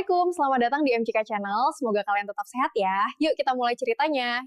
Assalamualaikum, selamat datang di MCK Channel. Semoga kalian tetap sehat ya. Yuk kita mulai ceritanya.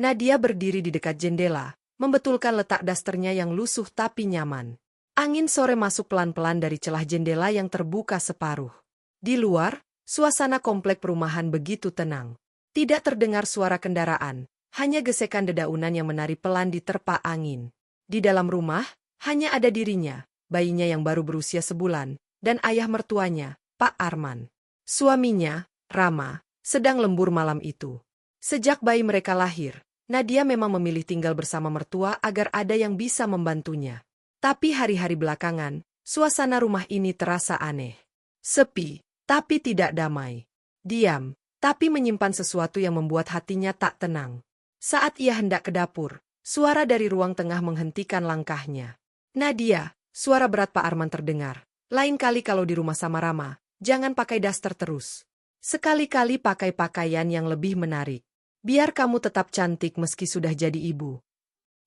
Nadia berdiri di dekat jendela, membetulkan letak dasternya yang lusuh tapi nyaman. Angin sore masuk pelan-pelan dari celah jendela yang terbuka separuh. Di luar, suasana komplek perumahan begitu tenang. Tidak terdengar suara kendaraan, hanya gesekan dedaunan yang menari pelan di terpa angin. Di dalam rumah, hanya ada dirinya, bayinya yang baru berusia sebulan, dan ayah mertuanya, Pak Arman. Suaminya, Rama, sedang lembur malam itu. Sejak bayi mereka lahir, Nadia memang memilih tinggal bersama mertua agar ada yang bisa membantunya. Tapi hari-hari belakangan, suasana rumah ini terasa aneh. Sepi, tapi tidak damai. Diam, tapi menyimpan sesuatu yang membuat hatinya tak tenang. Saat ia hendak ke dapur, suara dari ruang tengah menghentikan langkahnya. Nadia, suara berat Pak Arman terdengar. Lain kali kalau di rumah sama Rama, jangan pakai daster terus. Sekali-kali pakai pakaian yang lebih menarik. Biar kamu tetap cantik meski sudah jadi ibu.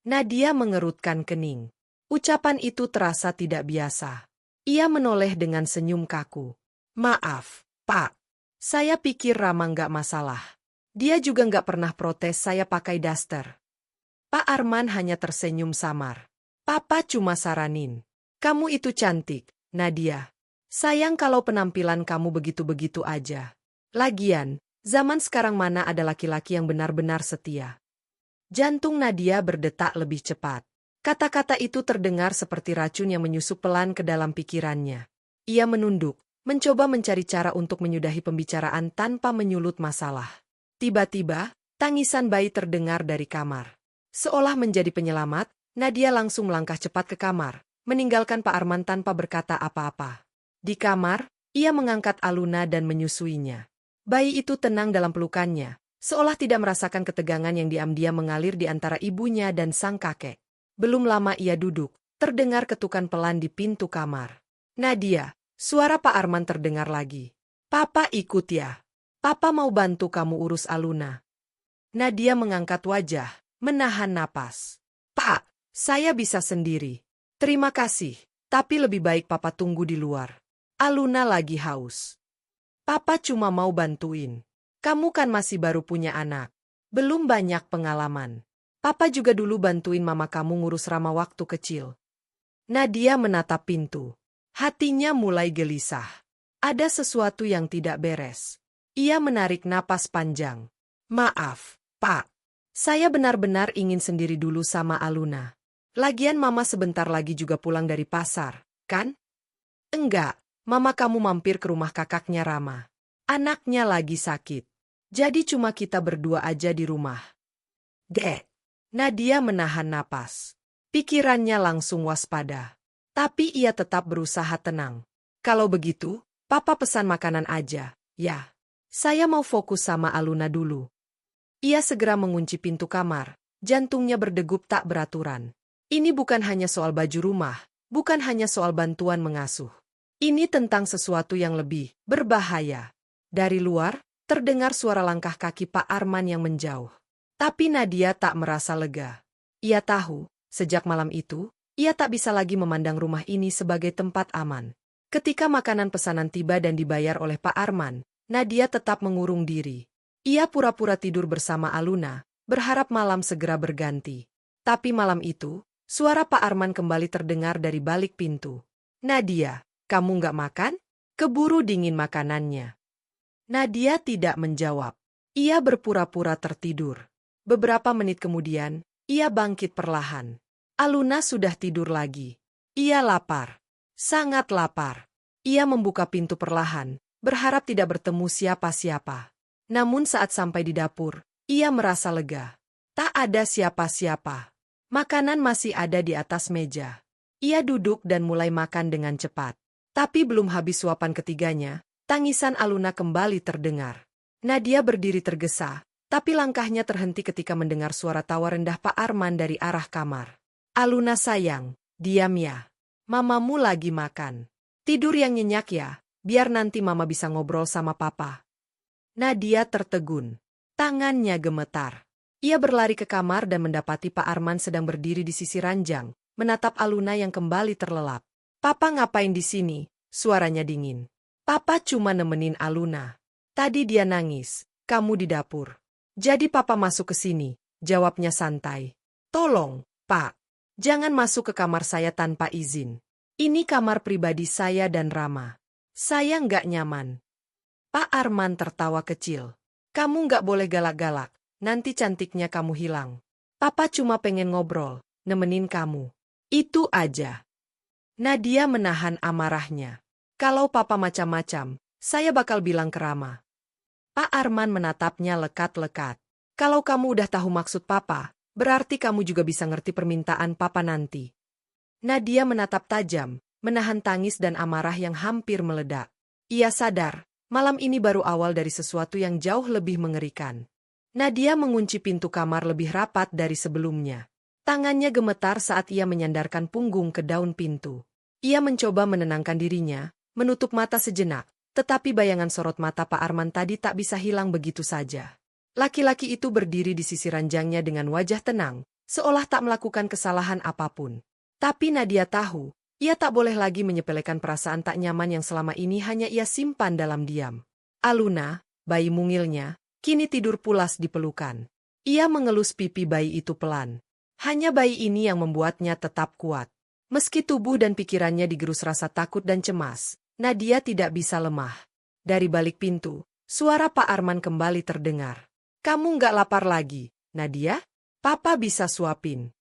Nadia mengerutkan kening. Ucapan itu terasa tidak biasa. Ia menoleh dengan senyum kaku. Maaf, Pak. Saya pikir Rama nggak masalah. Dia juga nggak pernah protes saya pakai daster. Pak Arman hanya tersenyum samar. Papa cuma saranin. Kamu itu cantik, Nadia. Sayang kalau penampilan kamu begitu-begitu aja. Lagian, zaman sekarang mana ada laki-laki yang benar-benar setia? Jantung Nadia berdetak lebih cepat. Kata-kata itu terdengar seperti racun yang menyusup pelan ke dalam pikirannya. Ia menunduk, mencoba mencari cara untuk menyudahi pembicaraan tanpa menyulut masalah. Tiba-tiba, tangisan bayi terdengar dari kamar. Seolah menjadi penyelamat, Nadia langsung melangkah cepat ke kamar, meninggalkan Pak Arman tanpa berkata apa-apa. Di kamar, ia mengangkat Aluna dan menyusuinya. Bayi itu tenang dalam pelukannya, seolah tidak merasakan ketegangan yang diam-diam mengalir di antara ibunya dan sang kakek. Belum lama ia duduk, terdengar ketukan pelan di pintu kamar. Nadia, suara Pak Arman terdengar lagi. Papa ikut ya. Papa mau bantu kamu urus Aluna. Nadia mengangkat wajah, menahan napas. Pak, saya bisa sendiri. Terima kasih, tapi lebih baik Papa tunggu di luar. Aluna lagi haus. Papa cuma mau bantuin. Kamu kan masih baru punya anak. Belum banyak pengalaman. Papa juga dulu bantuin mama kamu ngurus Rama waktu kecil. Nadia menatap pintu. Hatinya mulai gelisah. Ada sesuatu yang tidak beres. Ia menarik napas panjang. Maaf, Pak. Saya benar-benar ingin sendiri dulu sama Aluna. Lagian mama sebentar lagi juga pulang dari pasar, kan? Enggak. Mama kamu mampir ke rumah kakaknya Rama. Anaknya lagi sakit. Jadi cuma kita berdua aja di rumah. Dek. Nadia menahan napas. Pikirannya langsung waspada. Tapi ia tetap berusaha tenang. Kalau begitu, Papa pesan makanan aja, ya. Saya mau fokus sama Aluna dulu. Ia segera mengunci pintu kamar. Jantungnya berdegup tak beraturan. Ini bukan hanya soal baju rumah, bukan hanya soal bantuan mengasuh. Ini tentang sesuatu yang lebih berbahaya. Dari luar, terdengar suara langkah kaki Pak Arman yang menjauh. Tapi Nadia tak merasa lega. Ia tahu, sejak malam itu, ia tak bisa lagi memandang rumah ini sebagai tempat aman. Ketika makanan pesanan tiba dan dibayar oleh Pak Arman, Nadia tetap mengurung diri. Ia pura-pura tidur bersama Aluna, berharap malam segera berganti. Tapi malam itu, suara Pak Arman kembali terdengar dari balik pintu. Nadia, kamu nggak makan? Keburu dingin makanannya. Nadia tidak menjawab. Ia berpura-pura tertidur. Beberapa menit kemudian, ia bangkit perlahan. Aluna sudah tidur lagi. Ia lapar. Sangat lapar. Ia membuka pintu perlahan, berharap tidak bertemu siapa-siapa. Namun saat sampai di dapur, ia merasa lega. Tak ada siapa-siapa. Makanan masih ada di atas meja. Ia duduk dan mulai makan dengan cepat. Tapi belum habis suapan ketiganya, tangisan Aluna kembali terdengar. Nadia berdiri tergesa, tapi langkahnya terhenti ketika mendengar suara tawa rendah Pak Arman dari arah kamar. Aluna sayang, diam ya. Mamamu lagi makan. Tidur yang nyenyak ya, biar nanti mama bisa ngobrol sama papa. Nadia tertegun. Tangannya gemetar. Ia berlari ke kamar dan mendapati Pak Arman sedang berdiri di sisi ranjang, menatap Aluna yang kembali terlelap. Papa ngapain di sini? Suaranya dingin. Papa cuma nemenin Aluna. Tadi dia nangis, kamu di dapur. Jadi papa masuk ke sini, jawabnya santai. Tolong, Pak. Jangan masuk ke kamar saya tanpa izin. Ini kamar pribadi saya dan Rama. Saya nggak nyaman. Pak Arman tertawa kecil. Kamu nggak boleh galak-galak, nanti cantiknya kamu hilang. Papa cuma pengen ngobrol, nemenin kamu. Itu aja. Nadia menahan amarahnya. Kalau papa macam-macam, saya bakal bilang ke Rama. Pak Arman menatapnya lekat-lekat. Kalau kamu udah tahu maksud papa, berarti kamu juga bisa ngerti permintaan papa nanti. Nadia menatap tajam, menahan tangis dan amarah yang hampir meledak. Ia sadar, malam ini baru awal dari sesuatu yang jauh lebih mengerikan. Nadia mengunci pintu kamar lebih rapat dari sebelumnya. Tangannya gemetar saat ia menyandarkan punggung ke daun pintu. Ia mencoba menenangkan dirinya, menutup mata sejenak, tetapi bayangan sorot mata Pak Arman tadi tak bisa hilang begitu saja. Laki-laki itu berdiri di sisi ranjangnya dengan wajah tenang, seolah tak melakukan kesalahan apapun. Tapi Nadia tahu, ia tak boleh lagi menyepelekan perasaan tak nyaman yang selama ini hanya ia simpan dalam diam. Aluna, bayi mungilnya, kini tidur pulas di pelukan. Ia mengelus pipi bayi itu pelan. Hanya bayi ini yang membuatnya tetap kuat. Meski tubuh dan pikirannya digerus rasa takut dan cemas, Nadia tidak bisa lemah. Dari balik pintu, suara Pak Arman kembali terdengar. Kamu nggak lapar lagi, Nadia? Papa bisa suapin.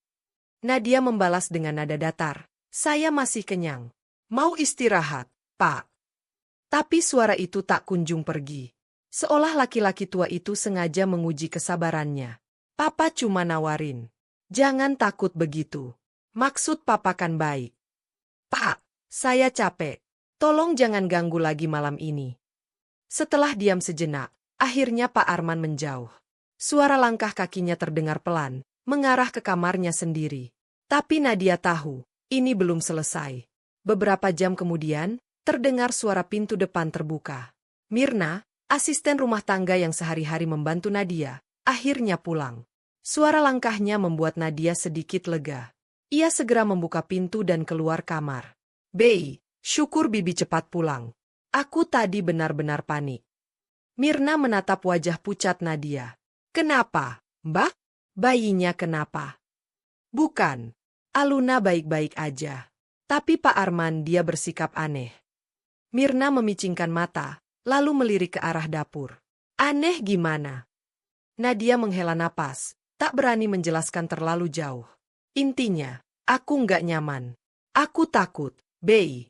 Nadia membalas dengan nada datar. Saya masih kenyang. Mau istirahat, Pak. Tapi suara itu tak kunjung pergi. Seolah laki-laki tua itu sengaja menguji kesabarannya. Papa cuma nawarin. Jangan takut begitu. Maksud papa kan baik. Pak, saya capek. Tolong jangan ganggu lagi malam ini. Setelah diam sejenak, akhirnya Pak Arman menjauh. Suara langkah kakinya terdengar pelan, mengarah ke kamarnya sendiri. Tapi Nadia tahu, ini belum selesai. Beberapa jam kemudian, terdengar suara pintu depan terbuka. Mirna, asisten rumah tangga yang sehari-hari membantu Nadia, akhirnya pulang. Suara langkahnya membuat Nadia sedikit lega. Ia segera membuka pintu dan keluar kamar. Bei, syukur bibi cepat pulang. Aku tadi benar-benar panik. Mirna menatap wajah pucat Nadia. Kenapa, Mbak? Bayinya kenapa? Bukan. Aluna baik-baik aja. Tapi Pak Arman dia bersikap aneh. Mirna memicingkan mata, lalu melirik ke arah dapur. Aneh gimana? Nadia menghela napas, tak berani menjelaskan terlalu jauh. Intinya, aku nggak nyaman. Aku takut, Bei.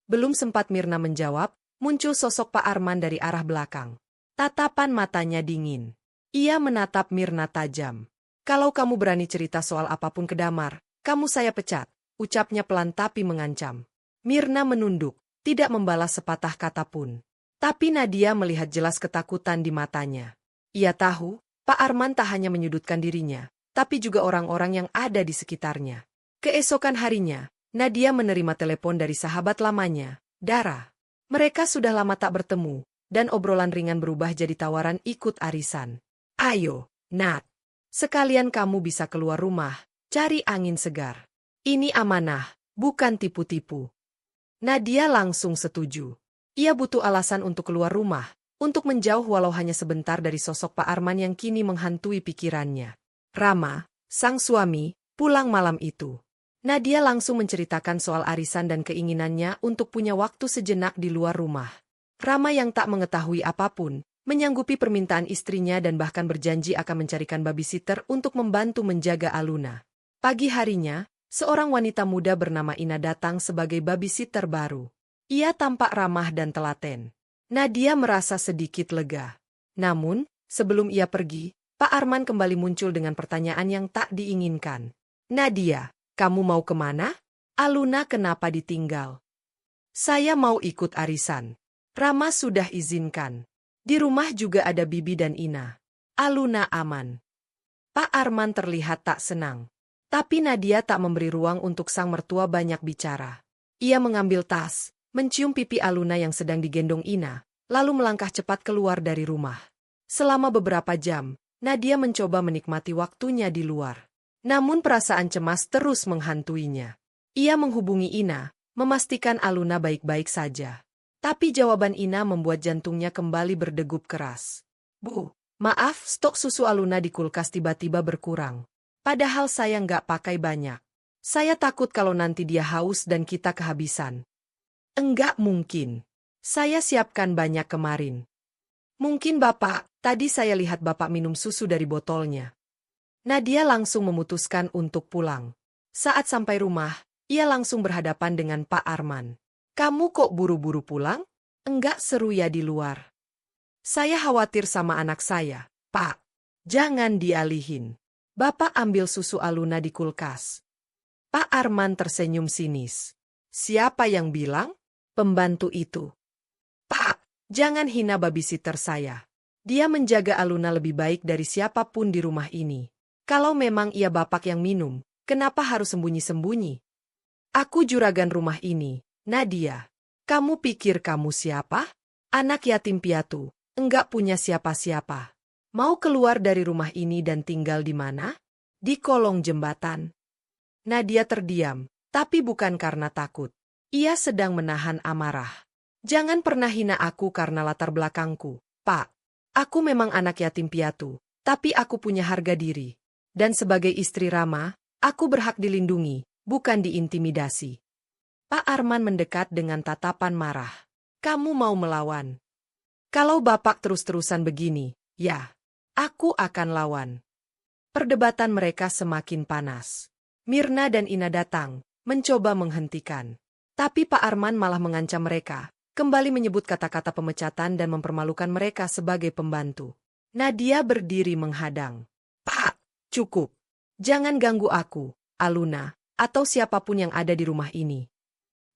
Belum sempat Mirna menjawab, muncul sosok Pak Arman dari arah belakang. Tatapan matanya dingin. Ia menatap Mirna tajam. Kalau kamu berani cerita soal apapun ke Damar, kamu saya pecat, ucapnya pelan tapi mengancam. Mirna menunduk, tidak membalas sepatah kata pun. Tapi Nadia melihat jelas ketakutan di matanya. Ia tahu, Pak Arman tak hanya menyudutkan dirinya, tapi juga orang-orang yang ada di sekitarnya. Keesokan harinya, Nadia menerima telepon dari sahabat lamanya, Dara. Mereka sudah lama tak bertemu, dan obrolan ringan berubah jadi tawaran ikut arisan. Ayo, Nat. Sekalian kamu bisa keluar rumah, cari angin segar. Ini amanah, bukan tipu-tipu. Nadia langsung setuju. Ia butuh alasan untuk keluar rumah, untuk menjauh walau hanya sebentar dari sosok Pak Arman yang kini menghantui pikirannya. Rama, sang suami, pulang malam itu. Nadia langsung menceritakan soal arisan dan keinginannya untuk punya waktu sejenak di luar rumah. Rama yang tak mengetahui apapun, menyanggupi permintaan istrinya dan bahkan berjanji akan mencarikan babysitter untuk membantu menjaga Aluna. Pagi harinya, seorang wanita muda bernama Ina datang sebagai babysitter baru. Ia tampak ramah dan telaten. Nadia merasa sedikit lega. Namun, sebelum ia pergi, Pak Arman kembali muncul dengan pertanyaan yang tak diinginkan. Nadia, kamu mau kemana? Aluna kenapa ditinggal? Saya mau ikut arisan. Rama sudah izinkan. Di rumah juga ada Bibi dan Ina. Aluna aman. Pak Arman terlihat tak senang. Tapi Nadia tak memberi ruang untuk sang mertua banyak bicara. Ia mengambil tas, mencium pipi Aluna yang sedang digendong Ina, lalu melangkah cepat keluar dari rumah. Selama beberapa jam, Nadia mencoba menikmati waktunya di luar. Namun perasaan cemas terus menghantuinya. Ia menghubungi Ina, memastikan Aluna baik-baik saja. Tapi jawaban Ina membuat jantungnya kembali berdegup keras. Bu, maaf, stok susu Aluna di kulkas tiba-tiba berkurang. Padahal saya nggak pakai banyak. Saya takut kalau nanti dia haus dan kita kehabisan. Enggak mungkin. Saya siapkan banyak kemarin. Mungkin Bapak, tadi saya lihat Bapak minum susu dari botolnya. Nadia langsung memutuskan untuk pulang. Saat sampai rumah, ia langsung berhadapan dengan Pak Arman. Kamu kok buru-buru pulang? Enggak seru ya di luar. Saya khawatir sama anak saya. Pak, jangan dialihin. Bapak ambil susu Aluna di kulkas. Pak Arman tersenyum sinis. Siapa yang bilang? Pembantu itu. Pak, jangan hina babysitter saya. Dia menjaga Aluna lebih baik dari siapapun di rumah ini. Kalau memang ia bapak yang minum, kenapa harus sembunyi-sembunyi? Aku juragan rumah ini, Nadia. Kamu pikir kamu siapa? Anak yatim piatu, enggak punya siapa-siapa. Mau keluar dari rumah ini dan tinggal di mana? Di kolong jembatan. Nadia terdiam, tapi bukan karena takut. Ia sedang menahan amarah. Jangan pernah hina aku karena latar belakangku, Pak. Aku memang anak yatim piatu, tapi aku punya harga diri. Dan sebagai istri Rama, aku berhak dilindungi, bukan diintimidasi. Pak Arman mendekat dengan tatapan marah. Kamu mau melawan? Kalau Bapak terus-terusan begini, ya, aku akan lawan. Perdebatan mereka semakin panas. Mirna dan Ina datang, mencoba menghentikan. Tapi Pak Arman malah mengancam mereka, kembali menyebut kata-kata pemecatan dan mempermalukan mereka sebagai pembantu. Nadia berdiri menghadang. Pak, cukup. Jangan ganggu aku, Aluna, atau siapapun yang ada di rumah ini.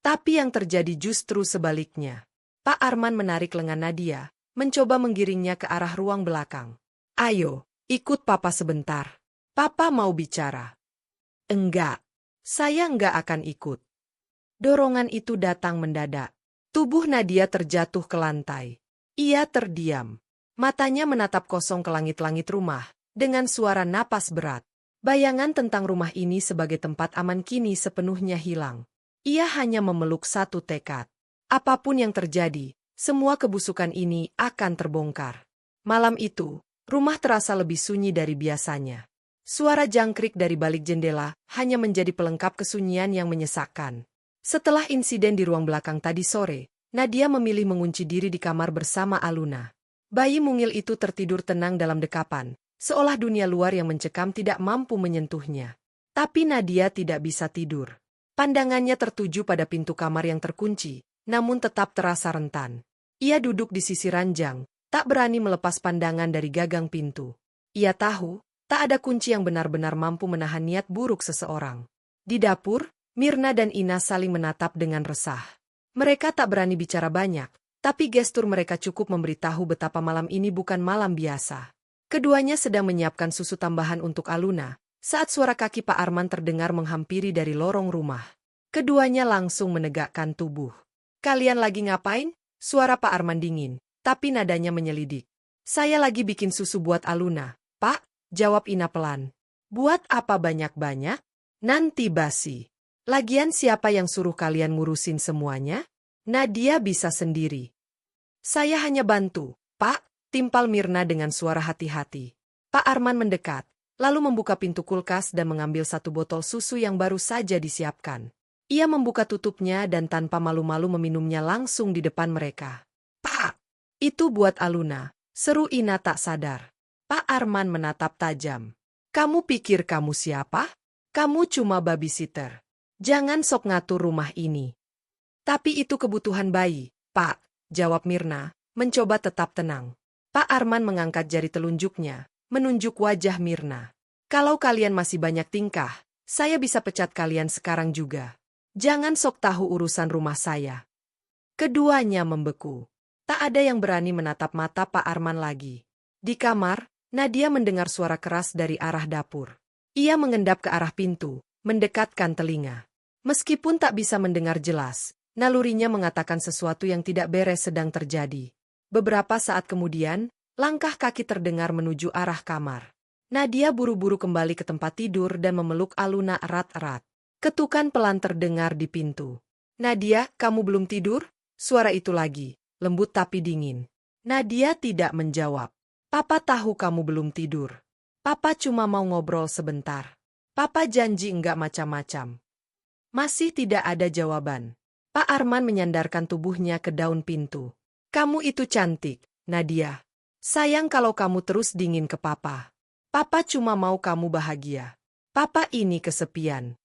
Tapi yang terjadi justru sebaliknya. Pak Arman menarik lengan Nadia, mencoba menggiringnya ke arah ruang belakang. Ayo, ikut Papa sebentar. Papa mau bicara. Enggak, saya enggak akan ikut. Dorongan itu datang mendadak. Tubuh Nadia terjatuh ke lantai. Ia terdiam. Matanya menatap kosong ke langit-langit rumah, dengan suara napas berat. Bayangan tentang rumah ini sebagai tempat aman kini sepenuhnya hilang. Ia hanya memeluk satu tekad. Apapun yang terjadi, semua kebusukan ini akan terbongkar. Malam itu, rumah terasa lebih sunyi dari biasanya. Suara jangkrik dari balik jendela hanya menjadi pelengkap kesunyian yang menyesakkan. Setelah insiden di ruang belakang tadi sore, Nadia memilih mengunci diri di kamar bersama Aluna. Bayi mungil itu tertidur tenang dalam dekapan, seolah dunia luar yang mencekam tidak mampu menyentuhnya. Tapi Nadia tidak bisa tidur. Pandangannya tertuju pada pintu kamar yang terkunci, namun tetap terasa rentan. Ia duduk di sisi ranjang, tak berani melepas pandangan dari gagang pintu. Ia tahu, tak ada kunci yang benar-benar mampu menahan niat buruk seseorang. Di dapur, Mirna dan Ina saling menatap dengan resah. Mereka tak berani bicara banyak, tapi gestur mereka cukup memberitahu betapa malam ini bukan malam biasa. Keduanya sedang menyiapkan susu tambahan untuk Aluna, saat suara kaki Pak Arman terdengar menghampiri dari lorong rumah. Keduanya langsung menegakkan tubuh. Kalian lagi ngapain? Suara Pak Arman dingin, tapi nadanya menyelidik. Saya lagi bikin susu buat Aluna, Pak, jawab Ina pelan. Buat apa banyak-banyak? Nanti basi. Lagian siapa yang suruh kalian ngurusin semuanya? Nadia bisa sendiri. Saya hanya bantu, Pak, timpal Mirna dengan suara hati-hati. Pak Arman mendekat, lalu membuka pintu kulkas dan mengambil satu botol susu yang baru saja disiapkan. Ia membuka tutupnya dan tanpa malu-malu meminumnya langsung di depan mereka. Pak, itu buat Aluna, seru Ina tak sadar. Pak Arman menatap tajam. Kamu pikir kamu siapa? Kamu cuma babysitter. Jangan sok ngatur rumah ini. Tapi itu kebutuhan bayi, Pak, jawab Mirna, mencoba tetap tenang. Pak Arman mengangkat jari telunjuknya, menunjuk wajah Mirna. Kalau kalian masih banyak tingkah, saya bisa pecat kalian sekarang juga. Jangan sok tahu urusan rumah saya. Keduanya membeku. Tak ada yang berani menatap mata Pak Arman lagi. Di kamar, Nadia mendengar suara keras dari arah dapur. Ia mengendap ke arah pintu, mendekatkan telinga. Meskipun tak bisa mendengar jelas, nalurinya mengatakan sesuatu yang tidak beres sedang terjadi. Beberapa saat kemudian, langkah kaki terdengar menuju arah kamar. Nadia buru-buru kembali ke tempat tidur dan memeluk Aluna erat-erat. Ketukan pelan terdengar di pintu. Nadia, kamu belum tidur? Suara itu lagi, lembut tapi dingin. Nadia tidak menjawab. Papa tahu kamu belum tidur. Papa cuma mau ngobrol sebentar. Papa janji enggak macam-macam. Masih tidak ada jawaban. Pak Arman menyandarkan tubuhnya ke daun pintu. Kamu itu cantik, Nadia. Sayang kalau kamu terus dingin ke Papa. Papa cuma mau kamu bahagia. Papa ini kesepian.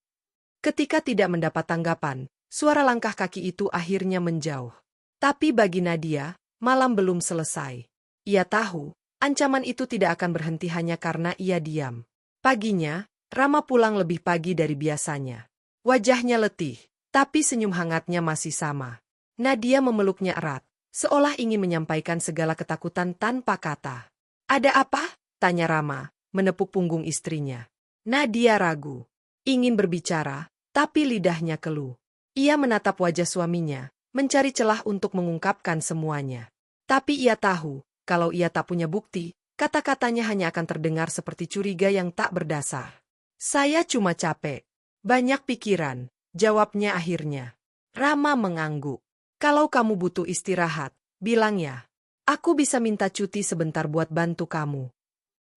Ketika tidak mendapat tanggapan, suara langkah kaki itu akhirnya menjauh. Tapi bagi Nadia, malam belum selesai. Ia tahu, ancaman itu tidak akan berhenti hanya karena ia diam. Paginya, Rama pulang lebih pagi dari biasanya. Wajahnya letih, tapi senyum hangatnya masih sama. Nadia memeluknya erat, seolah ingin menyampaikan segala ketakutan tanpa kata. Ada apa? Tanya Rama, menepuk punggung istrinya. Nadia ragu. Ingin berbicara, tapi lidahnya keluh. Ia menatap wajah suaminya, mencari celah untuk mengungkapkan semuanya. Tapi ia tahu, kalau ia tak punya bukti, kata-katanya hanya akan terdengar seperti curiga yang tak berdasar. Saya cuma capek. Banyak pikiran, jawabnya akhirnya. Rama mengangguk. Kalau kamu butuh istirahat, bilang ya. Aku bisa minta cuti sebentar buat bantu kamu.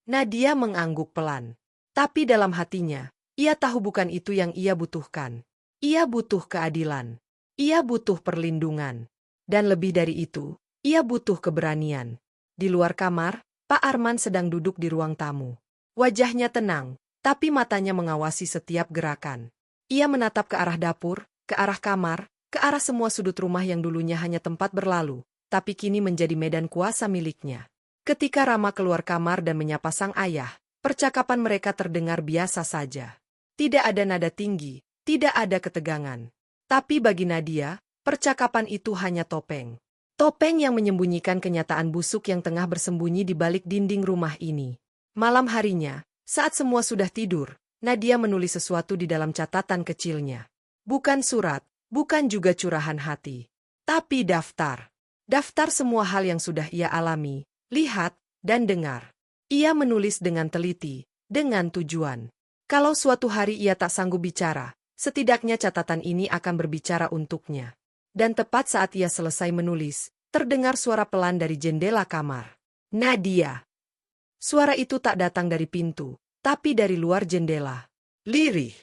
Nadia mengangguk pelan. Tapi dalam hatinya, ia tahu bukan itu yang ia butuhkan. Ia butuh keadilan. Ia butuh perlindungan. Dan lebih dari itu, ia butuh keberanian. Di luar kamar, Pak Arman sedang duduk di ruang tamu. Wajahnya tenang, tapi matanya mengawasi setiap gerakan. Ia menatap ke arah dapur, ke arah kamar, ke arah semua sudut rumah yang dulunya hanya tempat berlalu, tapi kini menjadi medan kuasa miliknya. Ketika Rama keluar kamar dan menyapa sang ayah, percakapan mereka terdengar biasa saja. Tidak ada nada tinggi, tidak ada ketegangan. Tapi bagi Nadia, percakapan itu hanya topeng. Topeng yang menyembunyikan kenyataan busuk yang tengah bersembunyi di balik dinding rumah ini. Malam harinya, saat semua sudah tidur, Nadia menulis sesuatu di dalam catatan kecilnya. Bukan surat, bukan juga curahan hati. Tapi daftar. Daftar semua hal yang sudah ia alami, lihat, dan dengar. Ia menulis dengan teliti, dengan tujuan. Kalau suatu hari ia tak sanggup bicara, setidaknya catatan ini akan berbicara untuknya. Dan tepat saat ia selesai menulis, terdengar suara pelan dari jendela kamar. Nadia. Suara itu tak datang dari pintu, tapi dari luar jendela. Lirih.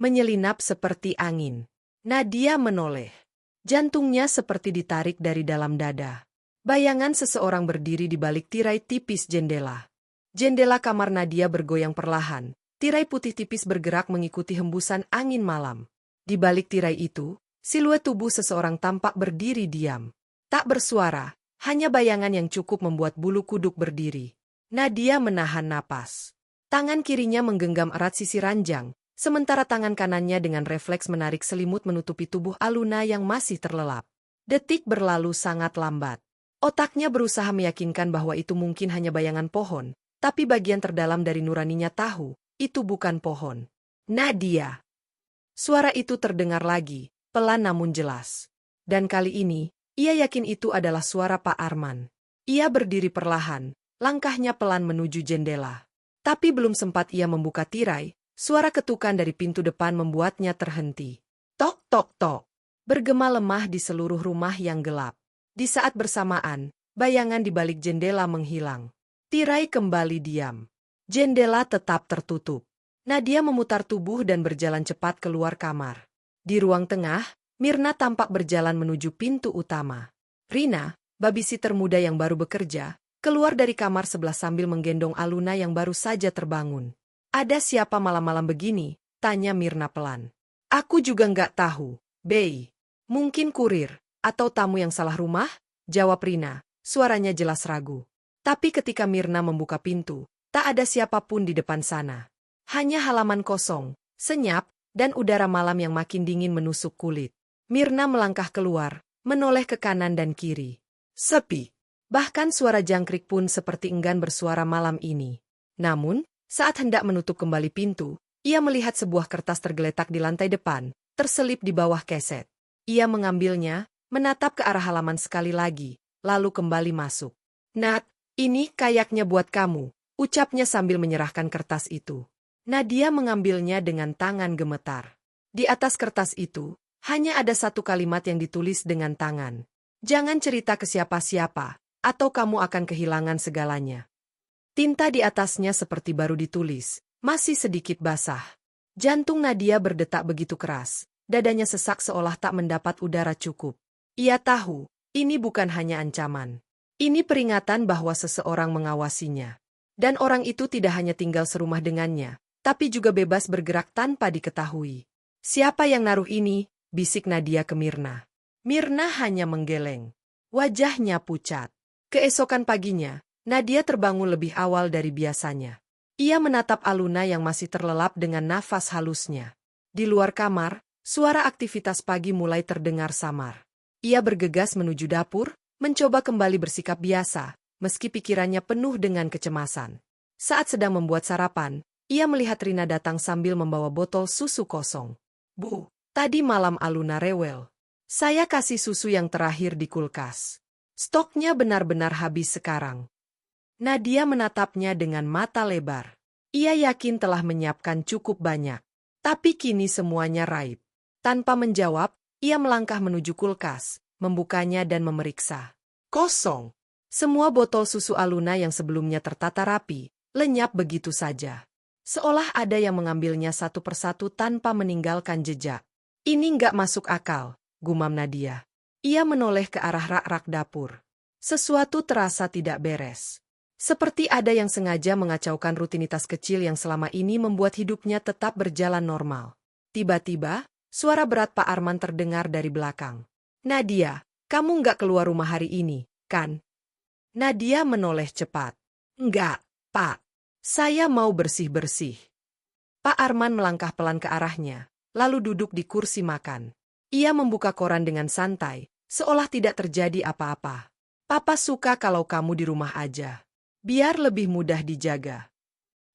Menyelinap seperti angin. Nadia menoleh. Jantungnya seperti ditarik dari dalam dada. Bayangan seseorang berdiri di balik tirai tipis jendela. Jendela kamar Nadia bergoyang perlahan. Tirai putih tipis bergerak mengikuti hembusan angin malam. Di balik tirai itu, siluet tubuh seseorang tampak berdiri diam. Tak bersuara, hanya bayangan yang cukup membuat bulu kuduk berdiri. Nadia menahan napas. Tangan kirinya menggenggam erat sisi ranjang, sementara tangan kanannya dengan refleks menarik selimut menutupi tubuh Aluna yang masih terlelap. Detik berlalu sangat lambat. Otaknya berusaha meyakinkan bahwa itu mungkin hanya bayangan pohon, tapi bagian terdalam dari nuraninya tahu, itu bukan pohon. Nadia. Suara itu terdengar lagi, pelan namun jelas. Dan kali ini, ia yakin itu adalah suara Pak Arman. Ia berdiri perlahan, langkahnya pelan menuju jendela. Tapi belum sempat ia membuka tirai, suara ketukan dari pintu depan membuatnya terhenti. Tok tok tok. Bergema lemah di seluruh rumah yang gelap. Di saat bersamaan, bayangan di balik jendela menghilang. Tirai kembali diam. Jendela tetap tertutup. Nadia memutar tubuh dan berjalan cepat keluar kamar. Di ruang tengah, Mirna tampak berjalan menuju pintu utama. Rina, babysitter muda yang baru bekerja, keluar dari kamar sebelah sambil menggendong Aluna yang baru saja terbangun. Ada siapa malam-malam begini? Tanya Mirna pelan. Aku juga nggak tahu, Bei. Mungkin kurir, atau tamu yang salah rumah? Jawab Rina, suaranya jelas ragu. Tapi ketika Mirna membuka pintu, tak ada siapapun di depan sana. Hanya halaman kosong, senyap, dan udara malam yang makin dingin menusuk kulit. Mirna melangkah keluar, menoleh ke kanan dan kiri. Sepi. Bahkan suara jangkrik pun seperti enggan bersuara malam ini. Namun, saat hendak menutup kembali pintu, ia melihat sebuah kertas tergeletak di lantai depan, terselip di bawah keset. Ia mengambilnya, menatap ke arah halaman sekali lagi, lalu kembali masuk. Nat, ini kayaknya buat kamu, ucapnya sambil menyerahkan kertas itu. Nadia mengambilnya dengan tangan gemetar. Di atas kertas itu, Hanya ada satu kalimat yang ditulis dengan tangan. Jangan cerita ke siapa-siapa, atau kamu akan kehilangan segalanya. Tinta di atasnya seperti baru ditulis, masih sedikit basah. Jantung Nadia berdetak begitu keras, dadanya sesak seolah tak mendapat udara cukup. Ia tahu, ini bukan hanya ancaman. Ini peringatan bahwa seseorang mengawasinya. Dan orang itu tidak hanya tinggal serumah dengannya, tapi juga bebas bergerak tanpa diketahui. Siapa yang naruh ini? Bisik Nadia ke Mirna. Mirna hanya menggeleng. Wajahnya pucat. Keesokan paginya, Nadia terbangun lebih awal dari biasanya. Ia menatap Aluna yang masih terlelap dengan nafas halusnya. Di luar kamar, suara aktivitas pagi mulai terdengar samar. Ia bergegas menuju dapur, mencoba kembali bersikap biasa, meski pikirannya penuh dengan kecemasan. Saat sedang membuat sarapan, ia melihat Rina datang sambil membawa botol susu kosong. Bu, tadi malam Aluna rewel. Saya kasih susu yang terakhir di kulkas. Stoknya benar-benar habis sekarang. Nadia menatapnya dengan mata lebar. Ia yakin telah menyiapkan cukup banyak. Tapi kini semuanya raib. Tanpa menjawab, ia melangkah menuju kulkas, membukanya dan memeriksa. Kosong. Semua botol susu Aluna yang sebelumnya tertata rapi, lenyap begitu saja. Seolah ada yang mengambilnya satu persatu tanpa meninggalkan jejak. Ini nggak masuk akal, gumam Nadia. Ia menoleh ke arah rak-rak dapur. Sesuatu terasa tidak beres. Seperti ada yang sengaja mengacaukan rutinitas kecil yang selama ini membuat hidupnya tetap berjalan normal. Tiba-tiba, suara berat Pak Arman terdengar dari belakang. Nadia, kamu nggak keluar rumah hari ini, kan? Nadia menoleh cepat. Enggak, Pak. Saya mau bersih-bersih. Pak Arman melangkah pelan ke arahnya, lalu duduk di kursi makan. Ia membuka koran dengan santai, seolah tidak terjadi apa-apa. Papa suka kalau kamu di rumah aja. Biar lebih mudah dijaga.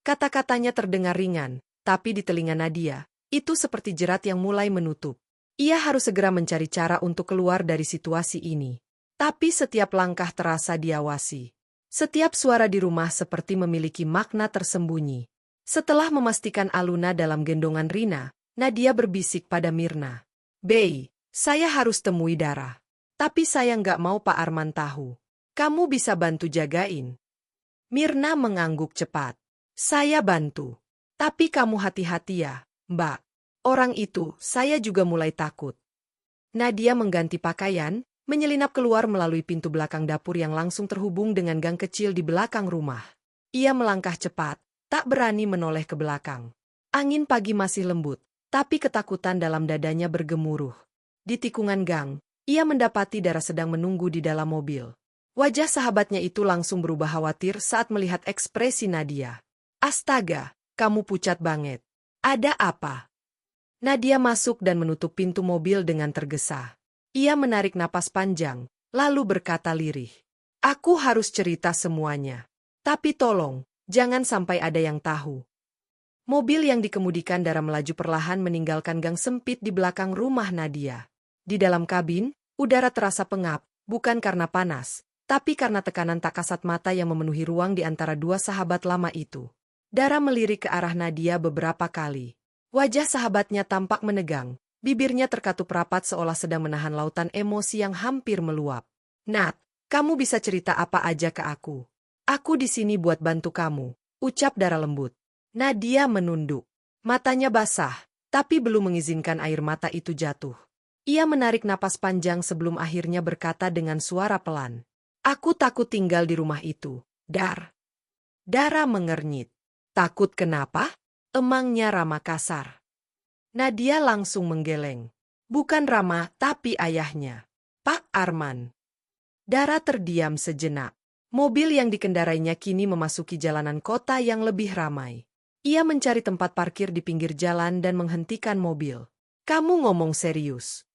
Kata-katanya terdengar ringan, tapi di telinga Nadia, itu seperti jerat yang mulai menutup. Ia harus segera mencari cara untuk keluar dari situasi ini. Tapi setiap langkah terasa diawasi. Setiap suara di rumah seperti memiliki makna tersembunyi. Setelah memastikan Aluna dalam gendongan Rina, Nadia berbisik pada Mirna. Bey, saya harus temui Dara. Tapi saya nggak mau Pak Arman tahu. Kamu bisa bantu jagain. Mirna mengangguk cepat. Saya bantu. Tapi kamu hati-hati ya, Mbak. Orang itu, saya juga mulai takut. Nadia mengganti pakaian, menyelinap keluar melalui pintu belakang dapur yang langsung terhubung dengan gang kecil di belakang rumah. Ia melangkah cepat, tak berani menoleh ke belakang. Angin pagi masih lembut, tapi ketakutan dalam dadanya bergemuruh. Di tikungan gang, ia mendapati Dara sedang menunggu di dalam mobil. Wajah sahabatnya itu langsung berubah khawatir saat melihat ekspresi Nadia. Astaga, kamu pucat banget. Ada apa? Nadia masuk dan menutup pintu mobil dengan tergesa. Ia menarik napas panjang, lalu berkata lirih. Aku harus cerita semuanya. Tapi tolong, jangan sampai ada yang tahu. Mobil yang dikemudikan Dara melaju perlahan meninggalkan gang sempit di belakang rumah Nadia. Di dalam kabin, udara terasa pengap, bukan karena panas, tapi karena tekanan tak kasat mata yang memenuhi ruang di antara dua sahabat lama itu. Dara melirik ke arah Nadia beberapa kali. Wajah sahabatnya tampak menegang, bibirnya terkatup rapat seolah sedang menahan lautan emosi yang hampir meluap. Nat, kamu bisa cerita apa aja ke aku. Aku di sini buat bantu kamu, ucap Dara lembut. Nadia menunduk. Matanya basah, tapi belum mengizinkan air mata itu jatuh. Ia menarik napas panjang sebelum akhirnya berkata dengan suara pelan. Aku takut tinggal di rumah itu, Dar. Dara mengernyit. Takut kenapa? Emangnya Rama kasar. Nadia langsung menggeleng. Bukan Rama, tapi ayahnya. Pak Arman. Dara terdiam sejenak. Mobil yang dikendarainya kini memasuki jalanan kota yang lebih ramai. Ia mencari tempat parkir di pinggir jalan dan menghentikan mobil. Kamu ngomong serius?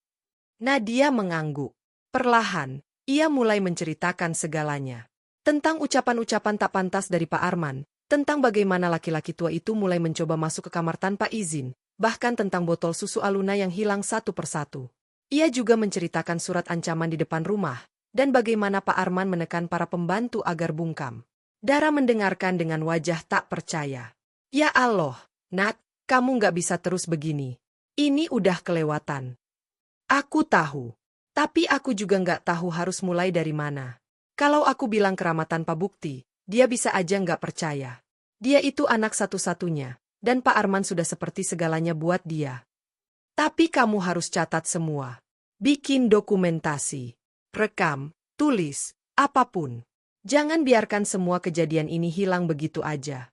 Nadia mengangguk. Perlahan, ia mulai menceritakan segalanya. Tentang ucapan-ucapan tak pantas dari Pak Arman, tentang bagaimana laki-laki tua itu mulai mencoba masuk ke kamar tanpa izin, bahkan tentang botol susu Aluna yang hilang satu persatu. Ia juga menceritakan surat ancaman di depan rumah, dan bagaimana Pak Arman menekan para pembantu agar bungkam. Dara mendengarkan dengan wajah tak percaya. Ya Allah, Nat, kamu nggak bisa terus begini. Ini udah kelewatan. Aku tahu. Tapi aku juga nggak tahu harus mulai dari mana. Kalau aku bilang keramat tanpa bukti, dia bisa aja nggak percaya. Dia itu anak satu-satunya, dan Pak Arman sudah seperti segalanya buat dia. Tapi kamu harus catat semua. Bikin dokumentasi. Rekam, tulis, apapun. Jangan biarkan semua kejadian ini hilang begitu aja.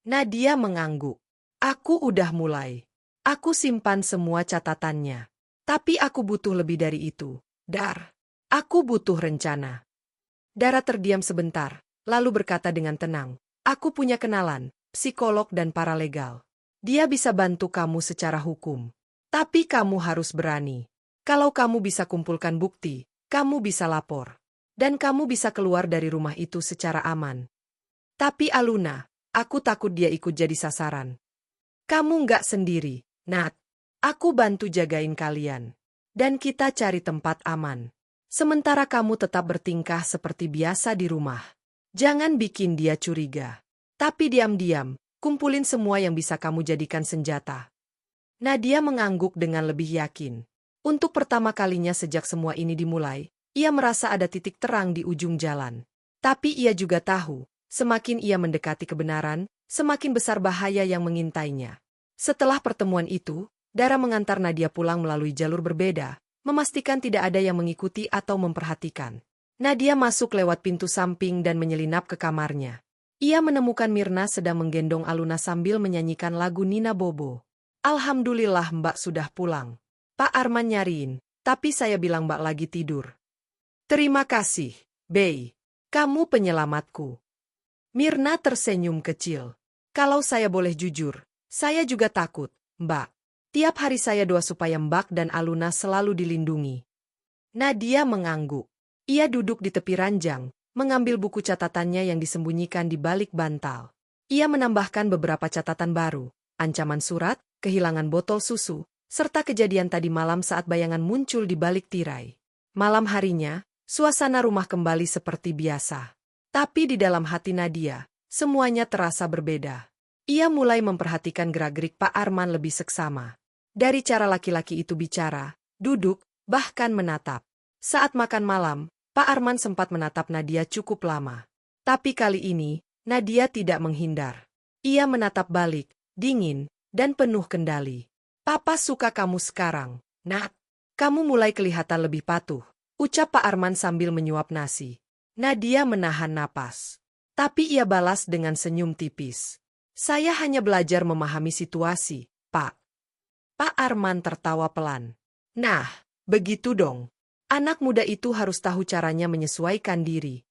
Nadia mengangguk. Aku udah mulai. Aku simpan semua catatannya. Tapi aku butuh lebih dari itu. Dar. Aku butuh rencana. Dara terdiam sebentar, lalu berkata dengan tenang. Aku punya kenalan, psikolog dan paralegal. Dia bisa bantu kamu secara hukum. Tapi kamu harus berani. Kalau kamu bisa kumpulkan bukti, kamu bisa lapor. Dan kamu bisa keluar dari rumah itu secara aman. Tapi Aluna, aku takut dia ikut jadi sasaran. Kamu nggak sendiri, Nat. Aku bantu jagain kalian. Dan kita cari tempat aman. Sementara kamu tetap bertingkah seperti biasa di rumah. Jangan bikin dia curiga. Tapi diam-diam, kumpulin semua yang bisa kamu jadikan senjata. Nadia mengangguk dengan lebih yakin. Untuk pertama kalinya sejak semua ini dimulai, ia merasa ada titik terang di ujung jalan. Tapi ia juga tahu, semakin ia mendekati kebenaran, semakin besar bahaya yang mengintainya. Setelah pertemuan itu, Dara mengantar Nadia pulang melalui jalur berbeda, memastikan tidak ada yang mengikuti atau memperhatikan. Nadia masuk lewat pintu samping dan menyelinap ke kamarnya. Ia menemukan Mirna sedang menggendong Aluna sambil menyanyikan lagu Nina Bobo. Alhamdulillah Mbak sudah pulang. Pak Arman nyariin, tapi saya bilang Mbak lagi tidur. Terima kasih, Bey. Kamu penyelamatku. Mirna tersenyum kecil. Kalau saya boleh jujur, saya juga takut, Mbak. Tiap hari saya doa supaya Mbak dan Aluna selalu dilindungi. Nadia mengangguk. Ia duduk di tepi ranjang, mengambil buku catatannya yang disembunyikan di balik bantal. Ia menambahkan beberapa catatan baru, ancaman surat, kehilangan botol susu, serta kejadian tadi malam saat bayangan muncul di balik tirai. Malam harinya, suasana rumah kembali seperti biasa. Tapi di dalam hati Nadia, semuanya terasa berbeda. Ia mulai memperhatikan gerak-gerik Pak Arman lebih seksama. Dari cara laki-laki itu bicara, duduk, bahkan menatap. Saat makan malam, Pak Arman sempat menatap Nadia cukup lama. Tapi kali ini, Nadia tidak menghindar. Ia menatap balik, dingin, dan penuh kendali. Papa suka kamu sekarang, Nat. Kamu mulai kelihatan lebih patuh, ucap Pak Arman sambil menyuap nasi. Nadia menahan napas. Tapi ia balas dengan senyum tipis. Saya hanya belajar memahami situasi, Pak. Pak Arman tertawa pelan. Nah, begitu dong. Anak muda itu harus tahu caranya menyesuaikan diri.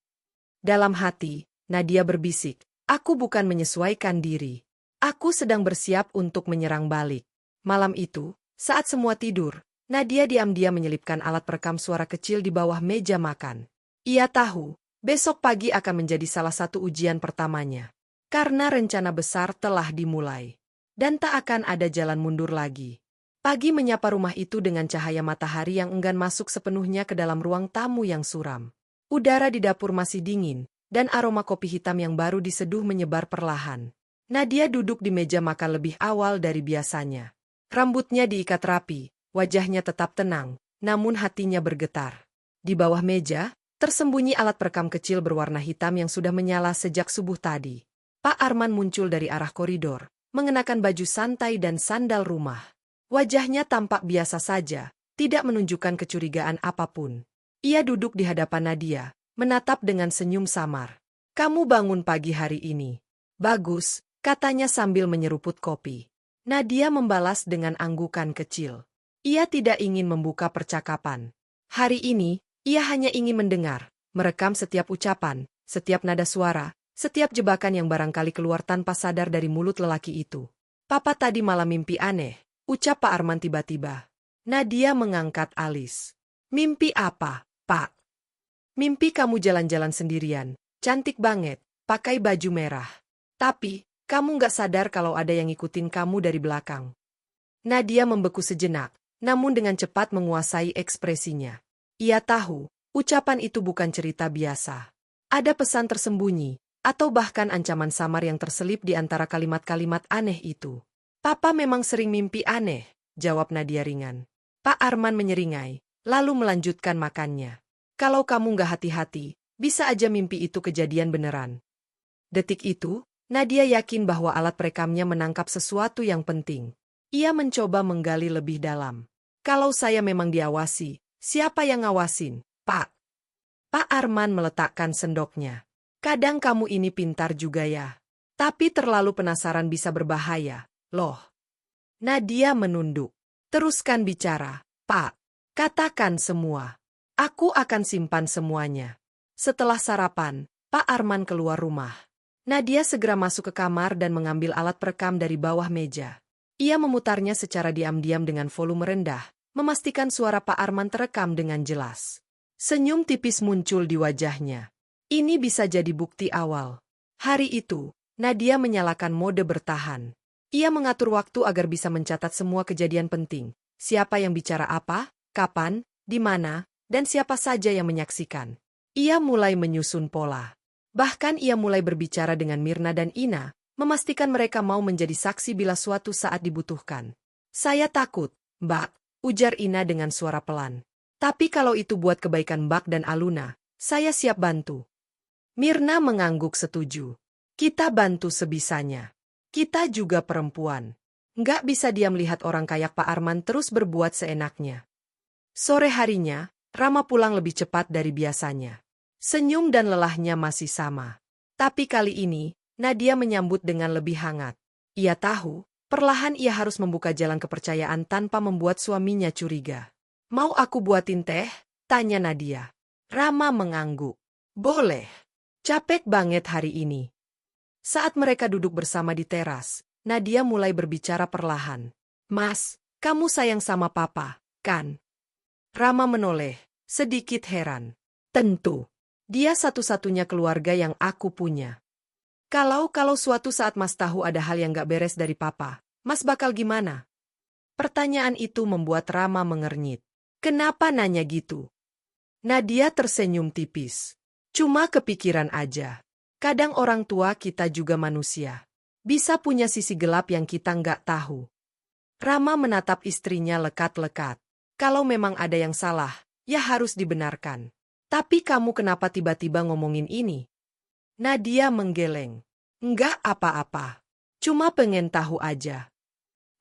Dalam hati, Nadia berbisik, aku bukan menyesuaikan diri. Aku sedang bersiap untuk menyerang balik. Malam itu, saat semua tidur, Nadia diam-diam menyelipkan alat perekam suara kecil di bawah meja makan. Ia tahu, besok pagi akan menjadi salah satu ujian pertamanya. Karena rencana besar telah dimulai. Dan tak akan ada jalan mundur lagi. Pagi menyapa rumah itu dengan cahaya matahari yang enggan masuk sepenuhnya ke dalam ruang tamu yang suram. Udara di dapur masih dingin, dan aroma kopi hitam yang baru diseduh menyebar perlahan. Nadia duduk di meja makan lebih awal dari biasanya. Rambutnya diikat rapi, wajahnya tetap tenang, namun hatinya bergetar. Di bawah meja, tersembunyi alat perekam kecil berwarna hitam yang sudah menyala sejak subuh tadi. Pak Arman muncul dari arah koridor, mengenakan baju santai dan sandal rumah. Wajahnya tampak biasa saja, tidak menunjukkan kecurigaan apapun. Ia duduk di hadapan Nadia, menatap dengan senyum samar. Kamu bangun pagi hari ini. Bagus, katanya sambil menyeruput kopi. Nadia membalas dengan anggukan kecil. Ia tidak ingin membuka percakapan. Hari ini, ia hanya ingin mendengar, merekam setiap ucapan, setiap nada suara, setiap jebakan yang barangkali keluar tanpa sadar dari mulut lelaki itu. Papa tadi malam mimpi aneh, ucap Pak Arman tiba-tiba. Nadia mengangkat alis. Mimpi apa, Pak? Mimpi kamu jalan-jalan sendirian, cantik banget, pakai baju merah. Tapi, kamu nggak sadar kalau ada yang ngikutin kamu dari belakang. Nadia membeku sejenak, namun dengan cepat menguasai ekspresinya. Ia tahu, ucapan itu bukan cerita biasa. Ada pesan tersembunyi, atau bahkan ancaman samar yang terselip di antara kalimat-kalimat aneh itu. Papa memang sering mimpi aneh, jawab Nadia ringan. Pak Arman menyeringai, lalu melanjutkan makannya. Kalau kamu nggak hati-hati, bisa aja mimpi itu kejadian beneran. Detik itu, Nadia yakin bahwa alat perekamnya menangkap sesuatu yang penting. Ia mencoba menggali lebih dalam. Kalau saya memang diawasi, siapa yang ngawasin, Pak? Pak Arman meletakkan sendoknya. Kadang kamu ini pintar juga ya. Tapi terlalu penasaran bisa berbahaya, loh. Nadia menunduk. Teruskan bicara, Pak. Katakan semua. Aku akan simpan semuanya. Setelah sarapan, Pak Arman keluar rumah. Nadia segera masuk ke kamar dan mengambil alat perekam dari bawah meja. Ia memutarnya secara diam-diam dengan volume rendah, memastikan suara Pak Arman terekam dengan jelas. Senyum tipis muncul di wajahnya. Ini bisa jadi bukti awal. Hari itu, Nadia menyalakan mode bertahan. Ia mengatur waktu agar bisa mencatat semua kejadian penting. Siapa yang bicara apa, kapan, di mana, dan siapa saja yang menyaksikan. Ia mulai menyusun pola. Bahkan ia mulai berbicara dengan Mirna dan Ina, memastikan mereka mau menjadi saksi bila suatu saat dibutuhkan. Saya takut, Mbak, ujar Ina dengan suara pelan. Tapi kalau itu buat kebaikan Mbak dan Aluna, saya siap bantu. Mirna mengangguk setuju. Kita bantu sebisanya. Kita juga perempuan. Nggak bisa diam lihat orang kayak Pak Arman terus berbuat seenaknya. Sore harinya, Rama pulang lebih cepat dari biasanya. Senyum dan lelahnya masih sama. Tapi kali ini, Nadia menyambut dengan lebih hangat. Ia tahu, perlahan ia harus membuka jalan kepercayaan tanpa membuat suaminya curiga. Mau aku buatin teh? Tanya Nadia. Rama mengangguk. Boleh. Capek banget hari ini. Saat mereka duduk bersama di teras, Nadia mulai berbicara perlahan. Mas, kamu sayang sama papa, kan? Rama menoleh, sedikit heran. Tentu. Dia satu-satunya keluarga yang aku punya. Kalau suatu saat Mas tahu ada hal yang gak beres dari papa, Mas bakal gimana? Pertanyaan itu membuat Rama mengernyit. Kenapa nanya gitu? Nadia tersenyum tipis. Cuma kepikiran aja. Kadang orang tua kita juga manusia. Bisa punya sisi gelap yang kita nggak tahu. Rama menatap istrinya lekat-lekat. Kalau memang ada yang salah, ya harus dibenarkan. Tapi kamu kenapa tiba-tiba ngomongin ini? Nadia menggeleng. Nggak apa-apa. Cuma pengen tahu aja.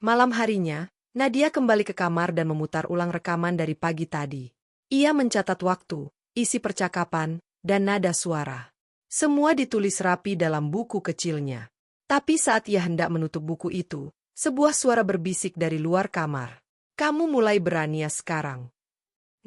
Malam harinya, Nadia kembali ke kamar dan memutar ulang rekaman dari pagi tadi. Ia mencatat waktu, isi percakapan, dan nada suara. Semua ditulis rapi dalam buku kecilnya. Tapi saat ia hendak menutup buku itu, sebuah suara berbisik dari luar kamar. Kamu mulai berani ya sekarang.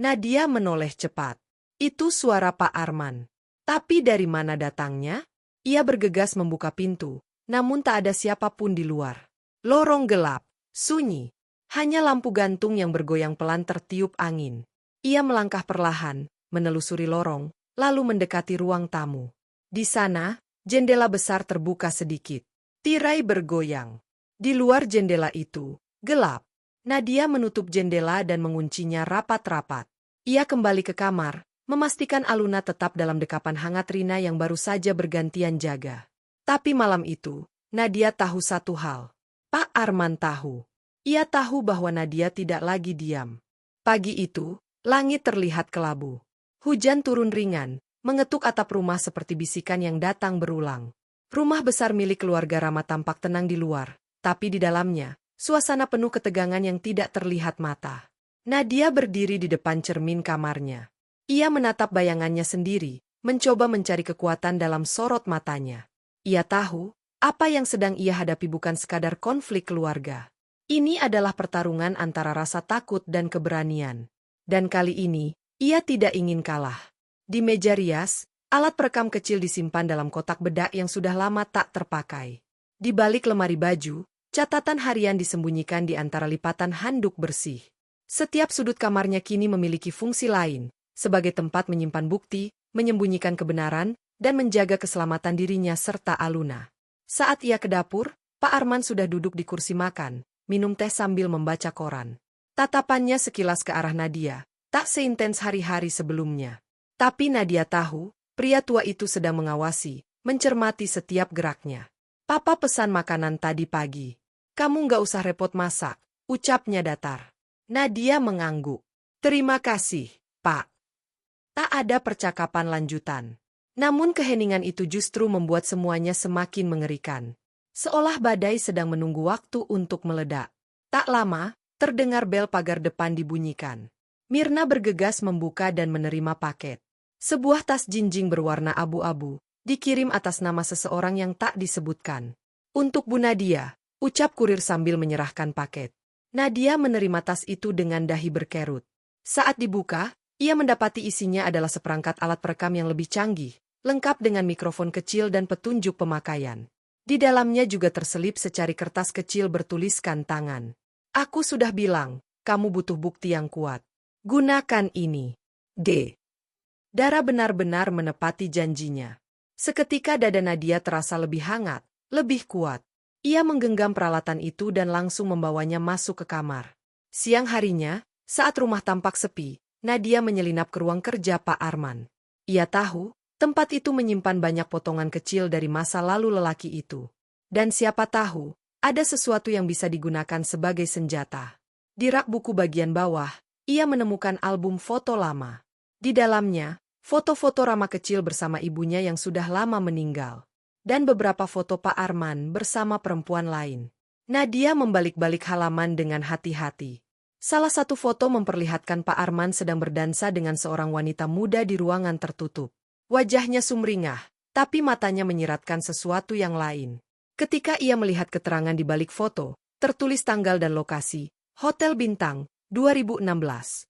Nadia menoleh cepat. Itu suara Pak Arman. Tapi dari mana datangnya? Ia bergegas membuka pintu, namun tak ada siapapun di luar. Lorong gelap, sunyi. Hanya lampu gantung yang bergoyang pelan tertiup angin. Ia melangkah perlahan, menelusuri lorong, lalu mendekati ruang tamu. Di sana, jendela besar terbuka sedikit. Tirai bergoyang. Di luar jendela itu, gelap. Nadia menutup jendela dan menguncinya rapat-rapat. Ia kembali ke kamar, memastikan Aluna tetap dalam dekapan hangat Rina yang baru saja bergantian jaga. Tapi malam itu, Nadia tahu satu hal. Pak Arman tahu. Ia tahu bahwa Nadia tidak lagi diam. Pagi itu, langit terlihat kelabu. Hujan turun ringan, mengetuk atap rumah seperti bisikan yang datang berulang. Rumah besar milik keluarga Rama tampak tenang di luar, tapi di dalamnya, suasana penuh ketegangan yang tidak terlihat mata. Nadia berdiri di depan cermin kamarnya. Ia menatap bayangannya sendiri, mencoba mencari kekuatan dalam sorot matanya. Ia tahu, apa yang sedang ia hadapi bukan sekadar konflik keluarga. Ini adalah pertarungan antara rasa takut dan keberanian. Dan kali ini, ia tidak ingin kalah. Di meja rias, alat perekam kecil disimpan dalam kotak bedak yang sudah lama tak terpakai. Di balik lemari baju, catatan harian disembunyikan di antara lipatan handuk bersih. Setiap sudut kamarnya kini memiliki fungsi lain, sebagai tempat menyimpan bukti, menyembunyikan kebenaran, dan menjaga keselamatan dirinya serta Aluna. Saat ia ke dapur, Pak Arman sudah duduk di kursi makan, minum teh sambil membaca koran. Tatapannya sekilas ke arah Nadia, tak seintens hari-hari sebelumnya. Tapi Nadia tahu, pria tua itu sedang mengawasi, mencermati setiap geraknya. Papa pesan makanan tadi pagi. Kamu nggak usah repot masak, ucapnya datar. Nadia mengangguk. Terima kasih, Pak. Tak ada percakapan lanjutan. Namun keheningan itu justru membuat semuanya semakin mengerikan. Seolah badai sedang menunggu waktu untuk meledak. Tak lama, terdengar bel pagar depan dibunyikan. Mirna bergegas membuka dan menerima paket. Sebuah tas jinjing berwarna abu-abu, dikirim atas nama seseorang yang tak disebutkan. Untuk Bu Nadia, ucap kurir sambil menyerahkan paket. Nadia menerima tas itu dengan dahi berkerut. Saat dibuka, ia mendapati isinya adalah seperangkat alat perekam yang lebih canggih, lengkap dengan mikrofon kecil dan petunjuk pemakaian. Di dalamnya juga terselip secari kertas kecil bertuliskan tangan. Aku sudah bilang, kamu butuh bukti yang kuat. Gunakan ini. D. Dara benar-benar menepati janjinya. Seketika dada Nadia terasa lebih hangat, lebih kuat. Ia menggenggam peralatan itu dan langsung membawanya masuk ke kamar. Siang harinya, saat rumah tampak sepi, Nadia menyelinap ke ruang kerja Pak Arman. Ia tahu, tempat itu menyimpan banyak potongan kecil dari masa lalu lelaki itu. Dan siapa tahu, ada sesuatu yang bisa digunakan sebagai senjata. Di rak buku bagian bawah, ia menemukan album foto lama. Di dalamnya, foto-foto Rama kecil bersama ibunya yang sudah lama meninggal. Dan beberapa foto Pak Arman bersama perempuan lain. Nadia membalik-balik halaman dengan hati-hati. Salah satu foto memperlihatkan Pak Arman sedang berdansa dengan seorang wanita muda di ruangan tertutup. Wajahnya sumringah, tapi matanya menyiratkan sesuatu yang lain. Ketika ia melihat keterangan di balik foto, tertulis tanggal dan lokasi, Hotel Bintang, 2016.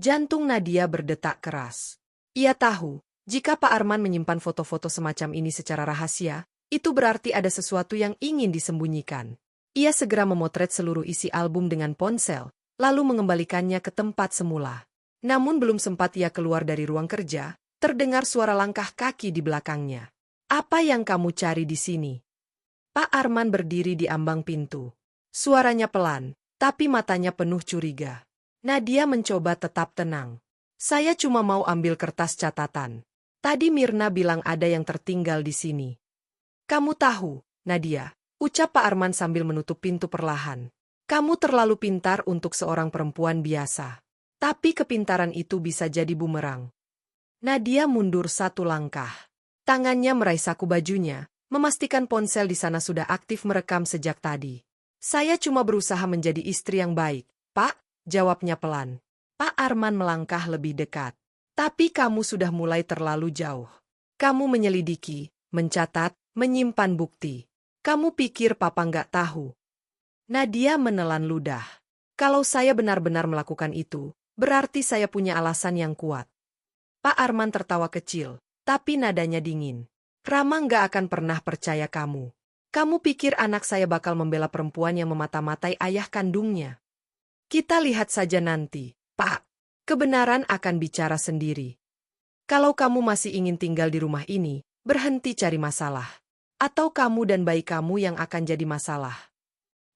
Jantung Nadia berdetak keras. Ia tahu, jika Pak Arman menyimpan foto-foto semacam ini secara rahasia, itu berarti ada sesuatu yang ingin disembunyikan. Ia segera memotret seluruh isi album dengan ponsel, lalu mengembalikannya ke tempat semula. Namun belum sempat ia keluar dari ruang kerja, terdengar suara langkah kaki di belakangnya. Apa yang kamu cari di sini? Pak Arman berdiri di ambang pintu. Suaranya pelan, tapi matanya penuh curiga. Nadia mencoba tetap tenang. Saya cuma mau ambil kertas catatan. Tadi Mirna bilang ada yang tertinggal di sini. Kamu tahu, Nadia, ucap Pak Arman sambil menutup pintu perlahan. Kamu terlalu pintar untuk seorang perempuan biasa. Tapi kepintaran itu bisa jadi bumerang. Nadia mundur satu langkah. Tangannya meraih saku bajunya, memastikan ponsel di sana sudah aktif merekam sejak tadi. Saya cuma berusaha menjadi istri yang baik, Pak, jawabnya pelan. Pak Arman melangkah lebih dekat. Tapi kamu sudah mulai terlalu jauh. Kamu menyelidiki, mencatat, menyimpan bukti. Kamu pikir Papa nggak tahu? Nadia menelan ludah. Kalau saya benar-benar melakukan itu, berarti saya punya alasan yang kuat. Pak Arman tertawa kecil, tapi nadanya dingin. Rama nggak akan pernah percaya kamu. Kamu pikir anak saya bakal membela perempuan yang memata-matai ayah kandungnya? Kita lihat saja nanti, Pak. Kebenaran akan bicara sendiri. Kalau kamu masih ingin tinggal di rumah ini, berhenti cari masalah. Atau kamu dan bayi kamu yang akan jadi masalah.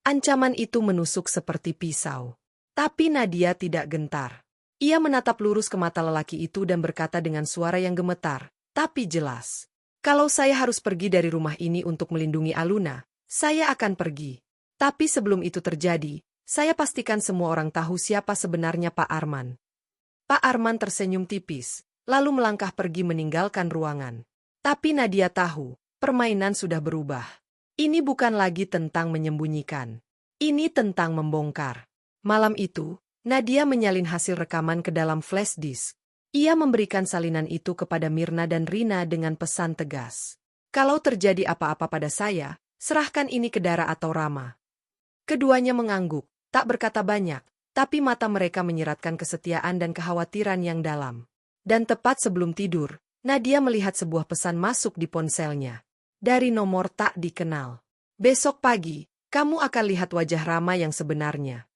Ancaman itu menusuk seperti pisau. Tapi Nadia tidak gentar. Ia menatap lurus ke mata lelaki itu dan berkata dengan suara yang gemetar, tapi jelas. Kalau saya harus pergi dari rumah ini untuk melindungi Aluna, saya akan pergi. Tapi sebelum itu terjadi, saya pastikan semua orang tahu siapa sebenarnya Pak Arman. Pak Arman tersenyum tipis, lalu melangkah pergi meninggalkan ruangan. Tapi Nadia tahu, permainan sudah berubah. Ini bukan lagi tentang menyembunyikan. Ini tentang membongkar. Malam itu, Nadia menyalin hasil rekaman ke dalam flash disk. Ia memberikan salinan itu kepada Mirna dan Rina dengan pesan tegas. Kalau terjadi apa-apa pada saya, serahkan ini ke Dara atau Rama. Keduanya mengangguk, tak berkata banyak. Tapi mata mereka menyiratkan kesetiaan dan kekhawatiran yang dalam. Dan tepat sebelum tidur, Nadia melihat sebuah pesan masuk di ponselnya. Dari nomor tak dikenal. Besok pagi, kamu akan lihat wajah Rama yang sebenarnya.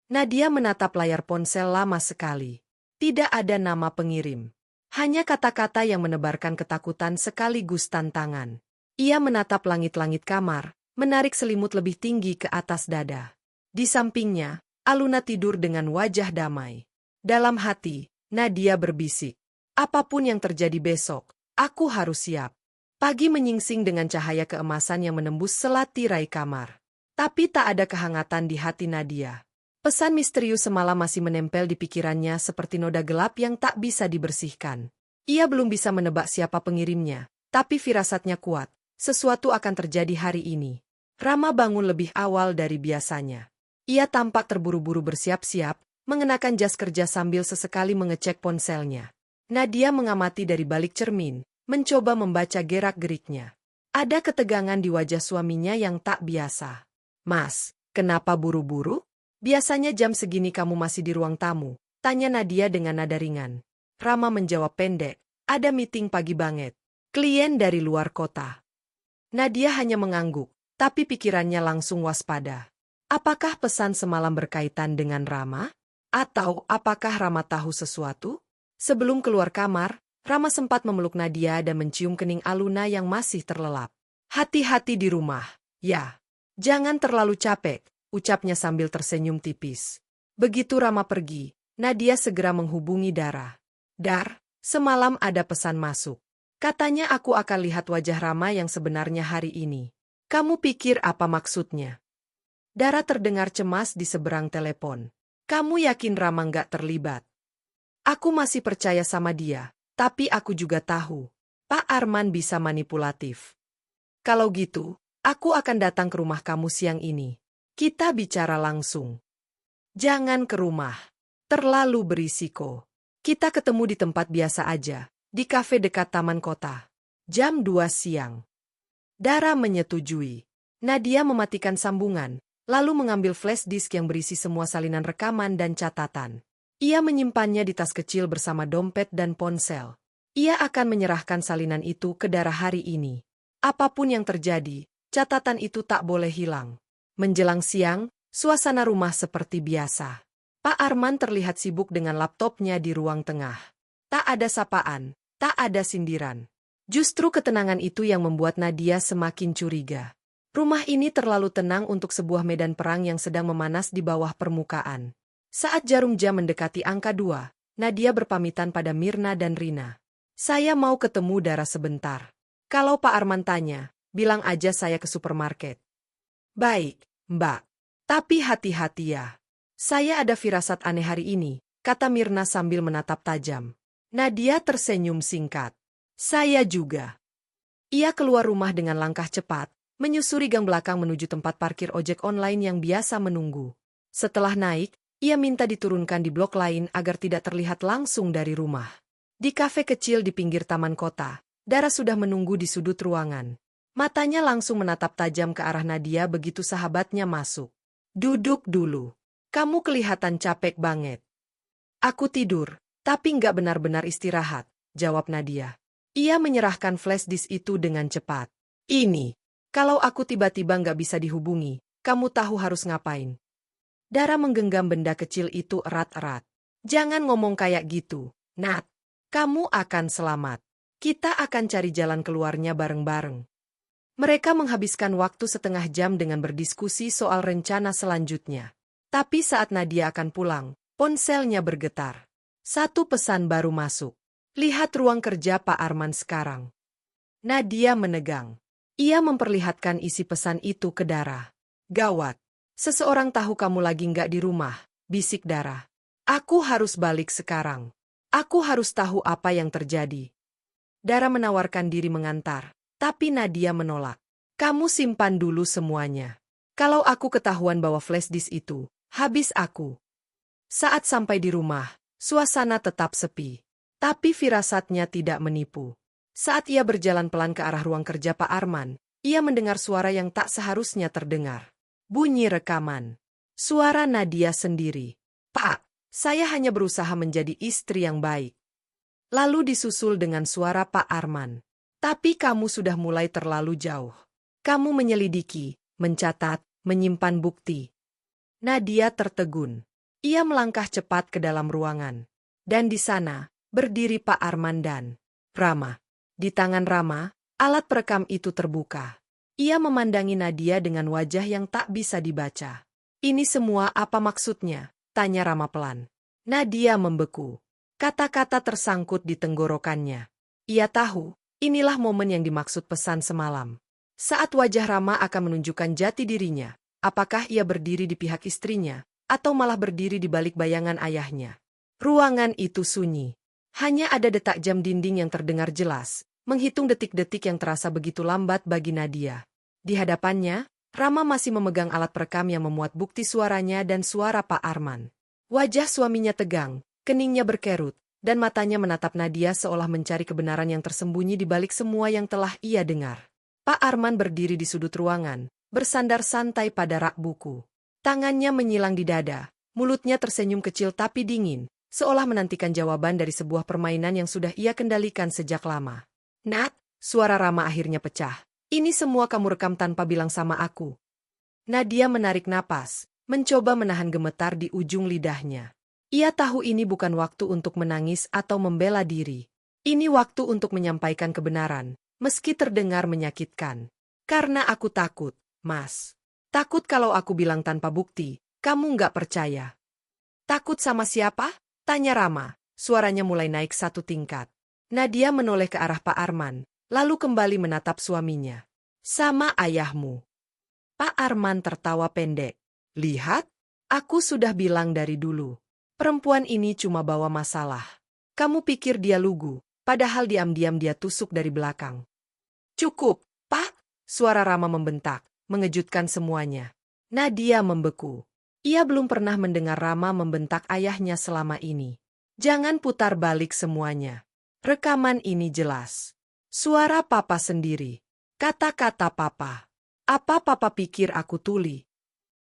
Nadia menatap layar ponsel lama sekali. Tidak ada nama pengirim. Hanya kata-kata yang menebarkan ketakutan sekaligus tantangan. Ia menatap langit-langit kamar, menarik selimut lebih tinggi ke atas dada. Di sampingnya, Aluna tidur dengan wajah damai. Dalam hati, Nadia berbisik. Apapun yang terjadi besok, aku harus siap. Pagi menyingsing dengan cahaya keemasan yang menembus selat tirai kamar. Tapi tak ada kehangatan di hati Nadia. Pesan misterius semalam masih menempel di pikirannya seperti noda gelap yang tak bisa dibersihkan. Ia belum bisa menebak siapa pengirimnya, tapi firasatnya kuat. Sesuatu akan terjadi hari ini. Rama bangun lebih awal dari biasanya. Ia tampak terburu-buru bersiap-siap, mengenakan jas kerja sambil sesekali mengecek ponselnya. Nadia mengamati dari balik cermin, mencoba membaca gerak-geriknya. Ada ketegangan di wajah suaminya yang tak biasa. "Mas, kenapa buru-buru? Biasanya jam segini kamu masih di ruang tamu," tanya Nadia dengan nada ringan. Rama menjawab pendek, "Ada meeting pagi banget. Klien dari luar kota." Nadia hanya mengangguk, tapi pikirannya langsung waspada. Apakah pesan semalam berkaitan dengan Rama? Atau apakah Rama tahu sesuatu? Sebelum keluar kamar, Rama sempat memeluk Nadia dan mencium kening Aluna yang masih terlelap. "Hati-hati di rumah, ya. Jangan terlalu capek," ucapnya sambil tersenyum tipis. Begitu Rama pergi, Nadia segera menghubungi Dara. "Dar, semalam ada pesan masuk. Katanya aku akan lihat wajah Rama yang sebenarnya hari ini. Kamu pikir apa maksudnya?" Dara terdengar cemas di seberang telepon. "Kamu yakin Rama nggak terlibat?" "Aku masih percaya sama dia, tapi aku juga tahu Pak Arman bisa manipulatif. Kalau gitu, aku akan datang ke rumah kamu siang ini. Kita bicara langsung." "Jangan ke rumah. Terlalu berisiko. Kita ketemu di tempat biasa aja, di kafe dekat taman kota. Jam 2 siang. Dara menyetujui. Nadia mematikan sambungan, lalu mengambil flash disk yang berisi semua salinan rekaman dan catatan. Ia menyimpannya di tas kecil bersama dompet dan ponsel. Ia akan menyerahkan salinan itu ke Dara hari ini. Apapun yang terjadi, catatan itu tak boleh hilang. Menjelang siang, suasana rumah seperti biasa. Pak Arman terlihat sibuk dengan laptopnya di ruang tengah. Tak ada sapaan, tak ada sindiran. Justru ketenangan itu yang membuat Nadia semakin curiga. Rumah ini terlalu tenang untuk sebuah medan perang yang sedang memanas di bawah permukaan. Saat jarum jam mendekati angka 2, Nadia berpamitan pada Mirna dan Rina. "Saya mau ketemu Dara sebentar. Kalau Pak Arman tanya, bilang aja saya ke supermarket." "Baik, Mbak. Tapi hati-hati ya. Saya ada firasat aneh hari ini," kata Mirna sambil menatap tajam. Nadia tersenyum singkat. "Saya juga." Ia keluar rumah dengan langkah cepat, menyusuri gang belakang menuju tempat parkir ojek online yang biasa menunggu. Setelah naik, ia minta diturunkan di blok lain agar tidak terlihat langsung dari rumah. Di kafe kecil di pinggir taman kota, Dara sudah menunggu di sudut ruangan. Matanya langsung menatap tajam ke arah Nadia begitu sahabatnya masuk. "Duduk dulu. Kamu kelihatan capek banget." "Aku tidur, tapi nggak benar-benar istirahat," jawab Nadia. Ia menyerahkan flash disk itu dengan cepat. "Ini, kalau aku tiba-tiba nggak bisa dihubungi, kamu tahu harus ngapain?" Dara menggenggam benda kecil itu erat-erat. "Jangan ngomong kayak gitu, Nat. Kamu akan selamat. Kita akan cari jalan keluarnya bareng-bareng." Mereka menghabiskan waktu setengah jam dengan berdiskusi soal rencana selanjutnya. Tapi saat Nadia akan pulang, ponselnya bergetar. Satu pesan baru masuk. "Lihat ruang kerja Pak Arman sekarang." Nadia menegang. Ia memperlihatkan isi pesan itu ke Dara. "Gawat. Seseorang tahu kamu lagi nggak di rumah," bisik Dara. "Aku harus balik sekarang. Aku harus tahu apa yang terjadi." Dara menawarkan diri mengantar, tapi Nadia menolak. "Kamu simpan dulu semuanya. Kalau aku ketahuan bawa flash disk itu, habis aku." Saat sampai di rumah, suasana tetap sepi. Tapi firasatnya tidak menipu. Saat ia berjalan pelan ke arah ruang kerja Pak Arman, ia mendengar suara yang tak seharusnya terdengar. Bunyi rekaman. Suara Nadia sendiri. "Pak, saya hanya berusaha menjadi istri yang baik." Lalu disusul dengan suara Pak Arman. "Tapi kamu sudah mulai terlalu jauh. Kamu menyelidiki, mencatat, menyimpan bukti." Nadia tertegun. Ia melangkah cepat ke dalam ruangan. Dan di sana, berdiri Pak Arman dan Rama. Di tangan Rama, alat perekam itu terbuka. Ia memandangi Nadia dengan wajah yang tak bisa dibaca. "Ini semua apa maksudnya?" tanya Rama pelan. Nadia membeku. Kata-kata tersangkut di tenggorokannya. Ia tahu, inilah momen yang dimaksud pesan semalam. Saat wajah Rama akan menunjukkan jati dirinya, apakah ia berdiri di pihak istrinya, atau malah berdiri di balik bayangan ayahnya. Ruangan itu sunyi. Hanya ada detak jam dinding yang terdengar jelas, menghitung detik-detik yang terasa begitu lambat bagi Nadia. Di hadapannya, Rama masih memegang alat perekam yang memuat bukti suaranya dan suara Pak Arman. Wajah suaminya tegang, keningnya berkerut, dan matanya menatap Nadia seolah mencari kebenaran yang tersembunyi di balik semua yang telah ia dengar. Pak Arman berdiri di sudut ruangan, bersandar santai pada rak buku. Tangannya menyilang di dada, mulutnya tersenyum kecil tapi dingin, seolah menantikan jawaban dari sebuah permainan yang sudah ia kendalikan sejak lama. "Nat," suara Rama akhirnya pecah. "Ini semua kamu rekam tanpa bilang sama aku." Nadia menarik napas, mencoba menahan gemetar di ujung lidahnya. Ia tahu ini bukan waktu untuk menangis atau membela diri. Ini waktu untuk menyampaikan kebenaran, meski terdengar menyakitkan. "Karena aku takut, Mas. Takut kalau aku bilang tanpa bukti, kamu nggak percaya." "Takut sama siapa?" tanya Rama, suaranya mulai naik satu tingkat. Nadia menoleh ke arah Pak Arman, lalu kembali menatap suaminya. "Sama ayahmu." Pak Arman tertawa pendek. "Lihat, aku sudah bilang dari dulu. Perempuan ini cuma bawa masalah. Kamu pikir dia lugu, padahal diam-diam dia tusuk dari belakang." "Cukup, Pak!" suara Rama membentak, mengejutkan semuanya. Nadia membeku. Ia belum pernah mendengar Rama membentak ayahnya selama ini. "Jangan putar balik semuanya. Rekaman ini jelas. Suara Papa sendiri. Kata-kata Papa. Apa Papa pikir aku tuli?"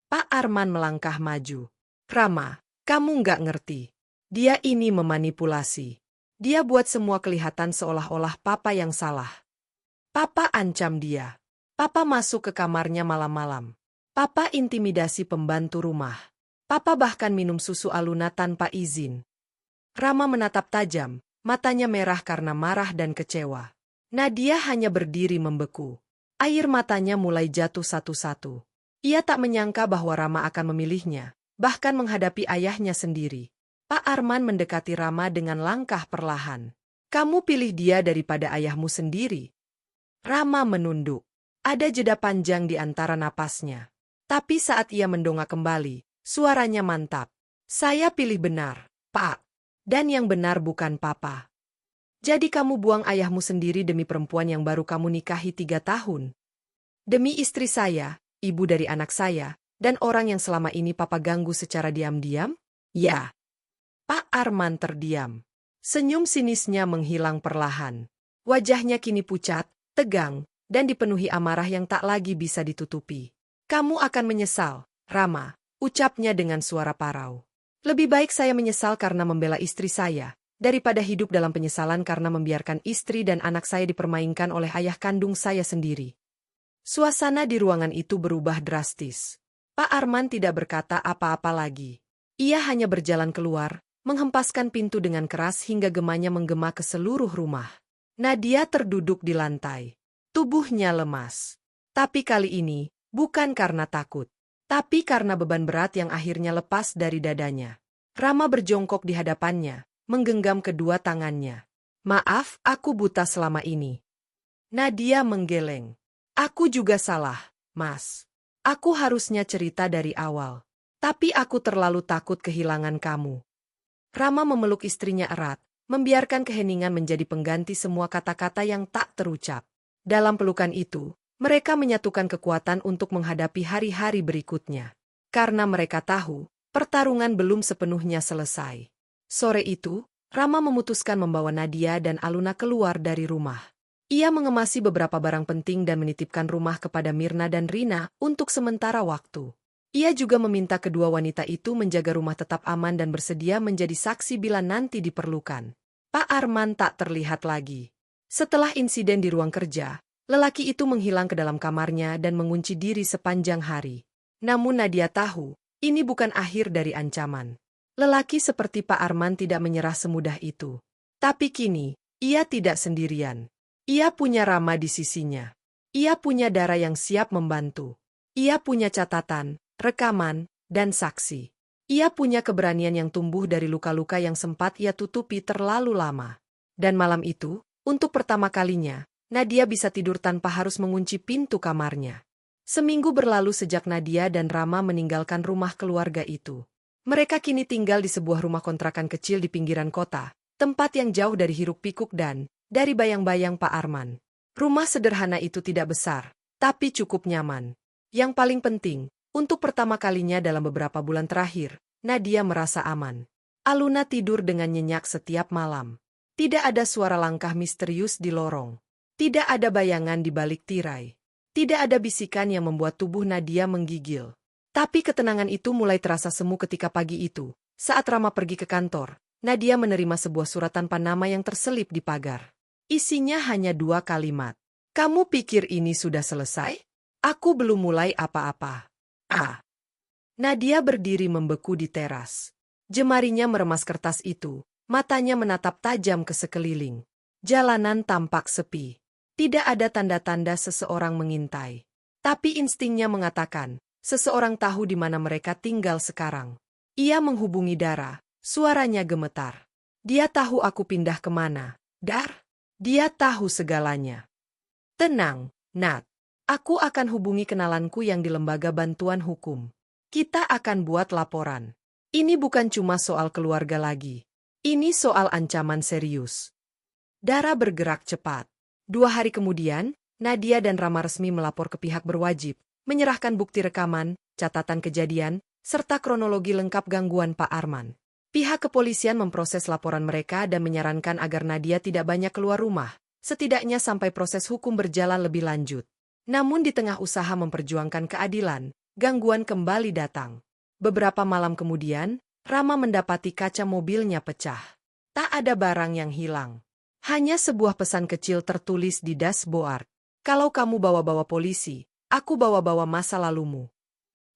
Pak Arman melangkah maju. "Rama, kamu nggak ngerti. Dia ini memanipulasi. Dia buat semua kelihatan seolah-olah Papa yang salah. Papa ancam dia. Papa masuk ke kamarnya malam-malam. Papa intimidasi pembantu rumah. Papa bahkan minum susu Aluna tanpa izin." Rama menatap tajam, matanya merah karena marah dan kecewa. Nadia hanya berdiri membeku. Air matanya mulai jatuh satu-satu. Ia tak menyangka bahwa Rama akan memilihnya, bahkan menghadapi ayahnya sendiri. Pak Arman mendekati Rama dengan langkah perlahan. "Kamu pilih dia daripada ayahmu sendiri." Rama menunduk. Ada jeda panjang di antara napasnya. Tapi saat ia mendongak kembali, suaranya mantap. "Saya pilih benar, Pak. Dan yang benar bukan Papa." "Jadi kamu buang ayahmu sendiri demi perempuan yang baru kamu nikahi 3 tahun? Demi istri saya, ibu dari anak saya, dan orang yang selama ini Papa ganggu secara diam-diam?" "Ya." Pak Arman terdiam. Senyum sinisnya menghilang perlahan. Wajahnya kini pucat, tegang, dan dipenuhi amarah yang tak lagi bisa ditutupi. "Kamu akan menyesal, Rama," ucapnya dengan suara parau. "Lebih baik saya menyesal karena membela istri saya, daripada hidup dalam penyesalan karena membiarkan istri dan anak saya dipermainkan oleh ayah kandung saya sendiri." Suasana di ruangan itu berubah drastis. Pak Arman tidak berkata apa-apa lagi. Ia hanya berjalan keluar, menghempaskan pintu dengan keras hingga gemanya menggema ke seluruh rumah. Nadia terduduk di lantai. Tubuhnya lemas. Tapi kali ini, bukan karena takut, tapi karena beban berat yang akhirnya lepas dari dadanya. Rama berjongkok di hadapannya, menggenggam kedua tangannya. "Maaf, aku buta selama ini." Nadia menggeleng. "Aku juga salah, Mas. Aku harusnya cerita dari awal. Tapi aku terlalu takut kehilangan kamu." Rama memeluk istrinya erat, membiarkan keheningan menjadi pengganti semua kata-kata yang tak terucap. Dalam pelukan itu, mereka menyatukan kekuatan untuk menghadapi hari-hari berikutnya. Karena mereka tahu, pertarungan belum sepenuhnya selesai. Sore itu, Rama memutuskan membawa Nadia dan Aluna keluar dari rumah. Ia mengemasi beberapa barang penting dan menitipkan rumah kepada Mirna dan Rina untuk sementara waktu. Ia juga meminta kedua wanita itu menjaga rumah tetap aman dan bersedia menjadi saksi bila nanti diperlukan. Pak Arman tak terlihat lagi. Setelah insiden di ruang kerja, lelaki itu menghilang ke dalam kamarnya dan mengunci diri sepanjang hari. Namun Nadia tahu, ini bukan akhir dari ancaman. Lelaki seperti Pak Arman tidak menyerah semudah itu. Tapi kini, ia tidak sendirian. Ia punya Rama di sisinya. Ia punya Dara yang siap membantu. Ia punya catatan, rekaman, dan saksi. Ia punya keberanian yang tumbuh dari luka-luka yang sempat ia tutupi terlalu lama. Dan malam itu, untuk pertama kalinya, Nadia bisa tidur tanpa harus mengunci pintu kamarnya. Seminggu berlalu sejak Nadia dan Rama meninggalkan rumah keluarga itu. Mereka kini tinggal di sebuah rumah kontrakan kecil di pinggiran kota, tempat yang jauh dari hiruk-pikuk dan dari bayang-bayang Pak Arman. Rumah sederhana itu tidak besar, tapi cukup nyaman. Yang paling penting, untuk pertama kalinya dalam beberapa bulan terakhir, Nadia merasa aman. Aluna tidur dengan nyenyak setiap malam. Tidak ada suara langkah misterius di lorong. Tidak ada bayangan di balik tirai. Tidak ada bisikan yang membuat tubuh Nadia menggigil. Tapi ketenangan itu mulai terasa semu ketika pagi itu. Saat Rama pergi ke kantor, Nadia menerima sebuah surat tanpa nama yang terselip di pagar. Isinya hanya 2 kalimat. Kamu pikir ini sudah selesai? Aku belum mulai apa-apa. Ah. Nadia berdiri membeku di teras. Jemarinya meremas kertas itu, matanya menatap tajam ke sekeliling. Jalanan tampak sepi. Tidak ada tanda-tanda seseorang mengintai. Tapi instingnya mengatakan, seseorang tahu di mana mereka tinggal sekarang. Ia menghubungi Dara, suaranya gemetar. Dia tahu aku pindah kemana, Dar. Dia tahu segalanya. Tenang, Nat. Aku akan hubungi kenalanku yang di lembaga bantuan hukum. Kita akan buat laporan. Ini bukan cuma soal keluarga lagi. Ini soal ancaman serius. Dara bergerak cepat. 2 hari kemudian, Nadia dan Rama resmi melapor ke pihak berwajib, menyerahkan bukti rekaman, catatan kejadian, serta kronologi lengkap gangguan Pak Arman. Pihak kepolisian memproses laporan mereka dan menyarankan agar Nadia tidak banyak keluar rumah, setidaknya sampai proses hukum berjalan lebih lanjut. Namun di tengah usaha memperjuangkan keadilan, gangguan kembali datang. Beberapa malam kemudian, Rama mendapati kaca mobilnya pecah. Tak ada barang yang hilang. Hanya sebuah pesan kecil tertulis di dashboard. Kalau kamu bawa-bawa polisi, aku bawa-bawa masa lalumu.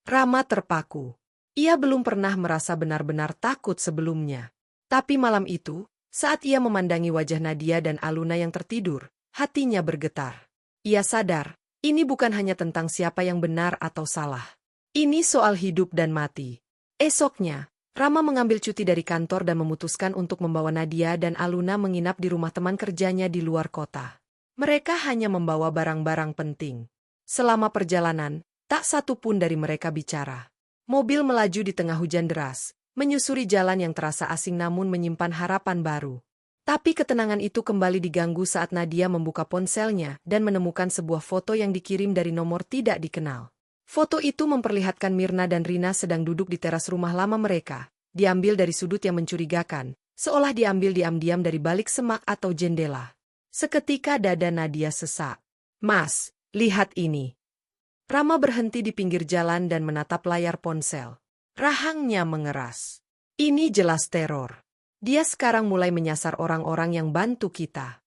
Rama terpaku. Ia belum pernah merasa benar-benar takut sebelumnya. Tapi malam itu, saat ia memandangi wajah Nadia dan Aluna yang tertidur, hatinya bergetar. Ia sadar, ini bukan hanya tentang siapa yang benar atau salah. Ini soal hidup dan mati. Esoknya, Rama mengambil cuti dari kantor dan memutuskan untuk membawa Nadia dan Aluna menginap di rumah teman kerjanya di luar kota. Mereka hanya membawa barang-barang penting. Selama perjalanan, tak satu pun dari mereka bicara. Mobil melaju di tengah hujan deras, menyusuri jalan yang terasa asing namun menyimpan harapan baru. Tapi ketenangan itu kembali diganggu saat Nadia membuka ponselnya dan menemukan sebuah foto yang dikirim dari nomor tidak dikenal. Foto itu memperlihatkan Mirna dan Rina sedang duduk di teras rumah lama mereka, diambil dari sudut yang mencurigakan, seolah diambil diam-diam dari balik semak atau jendela. Seketika dada Nadia sesak. Mas, lihat ini. Rama berhenti di pinggir jalan dan menatap layar ponsel. Rahangnya mengeras. Ini jelas teror. Dia sekarang mulai menyasar orang-orang yang bantu kita.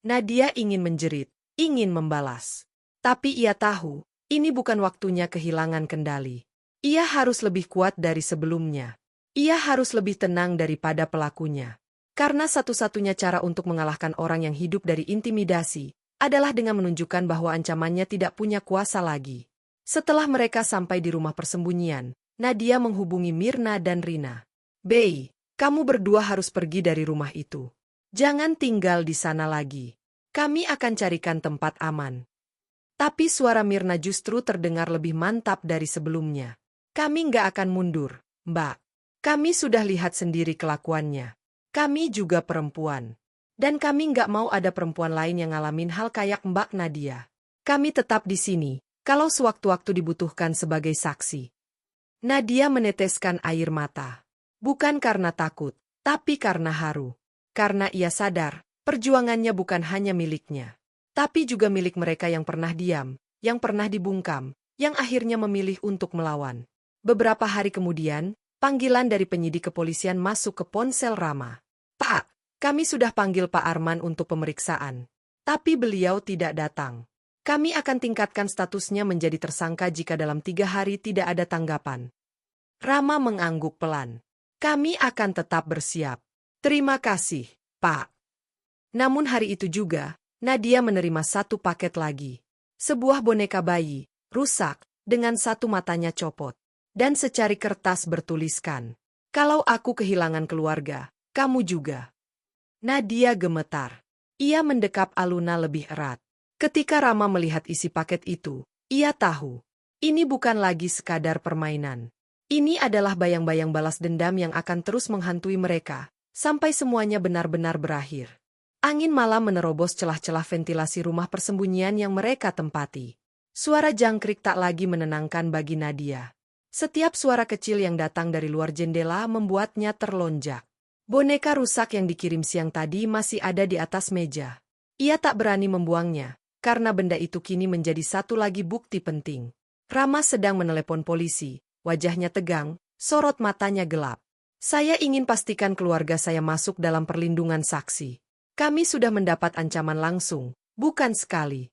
Nadia ingin menjerit, ingin membalas. Tapi ia tahu, ini bukan waktunya kehilangan kendali. Ia harus lebih kuat dari sebelumnya. Ia harus lebih tenang daripada pelakunya. Karena satu-satunya cara untuk mengalahkan orang yang hidup dari intimidasi adalah dengan menunjukkan bahwa ancamannya tidak punya kuasa lagi. Setelah mereka sampai di rumah persembunyian, Nadia menghubungi Mirna dan Rina. Bey, kamu berdua harus pergi dari rumah itu. Jangan tinggal di sana lagi. Kami akan carikan tempat aman. Tapi suara Mirna justru terdengar lebih mantap dari sebelumnya. Kami nggak akan mundur, Mbak. Kami sudah lihat sendiri kelakuannya. Kami juga perempuan. Dan kami nggak mau ada perempuan lain yang ngalamin hal kayak Mbak Nadia. Kami tetap di sini, kalau sewaktu-waktu dibutuhkan sebagai saksi. Nadia meneteskan air mata. Bukan karena takut, tapi karena haru. Karena ia sadar, perjuangannya bukan hanya miliknya. Tapi juga milik mereka yang pernah diam, yang pernah dibungkam, yang akhirnya memilih untuk melawan. Beberapa hari kemudian, panggilan dari penyidik kepolisian masuk ke ponsel Rama. Pak, kami sudah panggil Pak Arman untuk pemeriksaan. Tapi beliau tidak datang. Kami akan tingkatkan statusnya menjadi tersangka jika dalam 3 hari tidak ada tanggapan. Rama mengangguk pelan. Kami akan tetap bersiap. Terima kasih, Pak. Namun hari itu juga, Nadia menerima satu paket lagi. Sebuah boneka bayi, rusak, dengan satu matanya copot. Dan secari kertas bertuliskan, kalau aku kehilangan keluarga, kamu juga. Nadia gemetar. Ia mendekap Aluna lebih erat. Ketika Rama melihat isi paket itu, ia tahu. Ini bukan lagi sekadar permainan. Ini adalah bayang-bayang balas dendam yang akan terus menghantui mereka, sampai semuanya benar-benar berakhir. Angin malam menerobos celah-celah ventilasi rumah persembunyian yang mereka tempati. Suara jangkrik tak lagi menenangkan bagi Nadia. Setiap suara kecil yang datang dari luar jendela membuatnya terlonjak. Boneka rusak yang dikirim siang tadi masih ada di atas meja. Ia tak berani membuangnya, karena benda itu kini menjadi satu lagi bukti penting. Rama sedang menelepon polisi. Wajahnya tegang, sorot matanya gelap. Saya ingin pastikan keluarga saya masuk dalam perlindungan saksi. Kami sudah mendapat ancaman langsung, bukan sekali.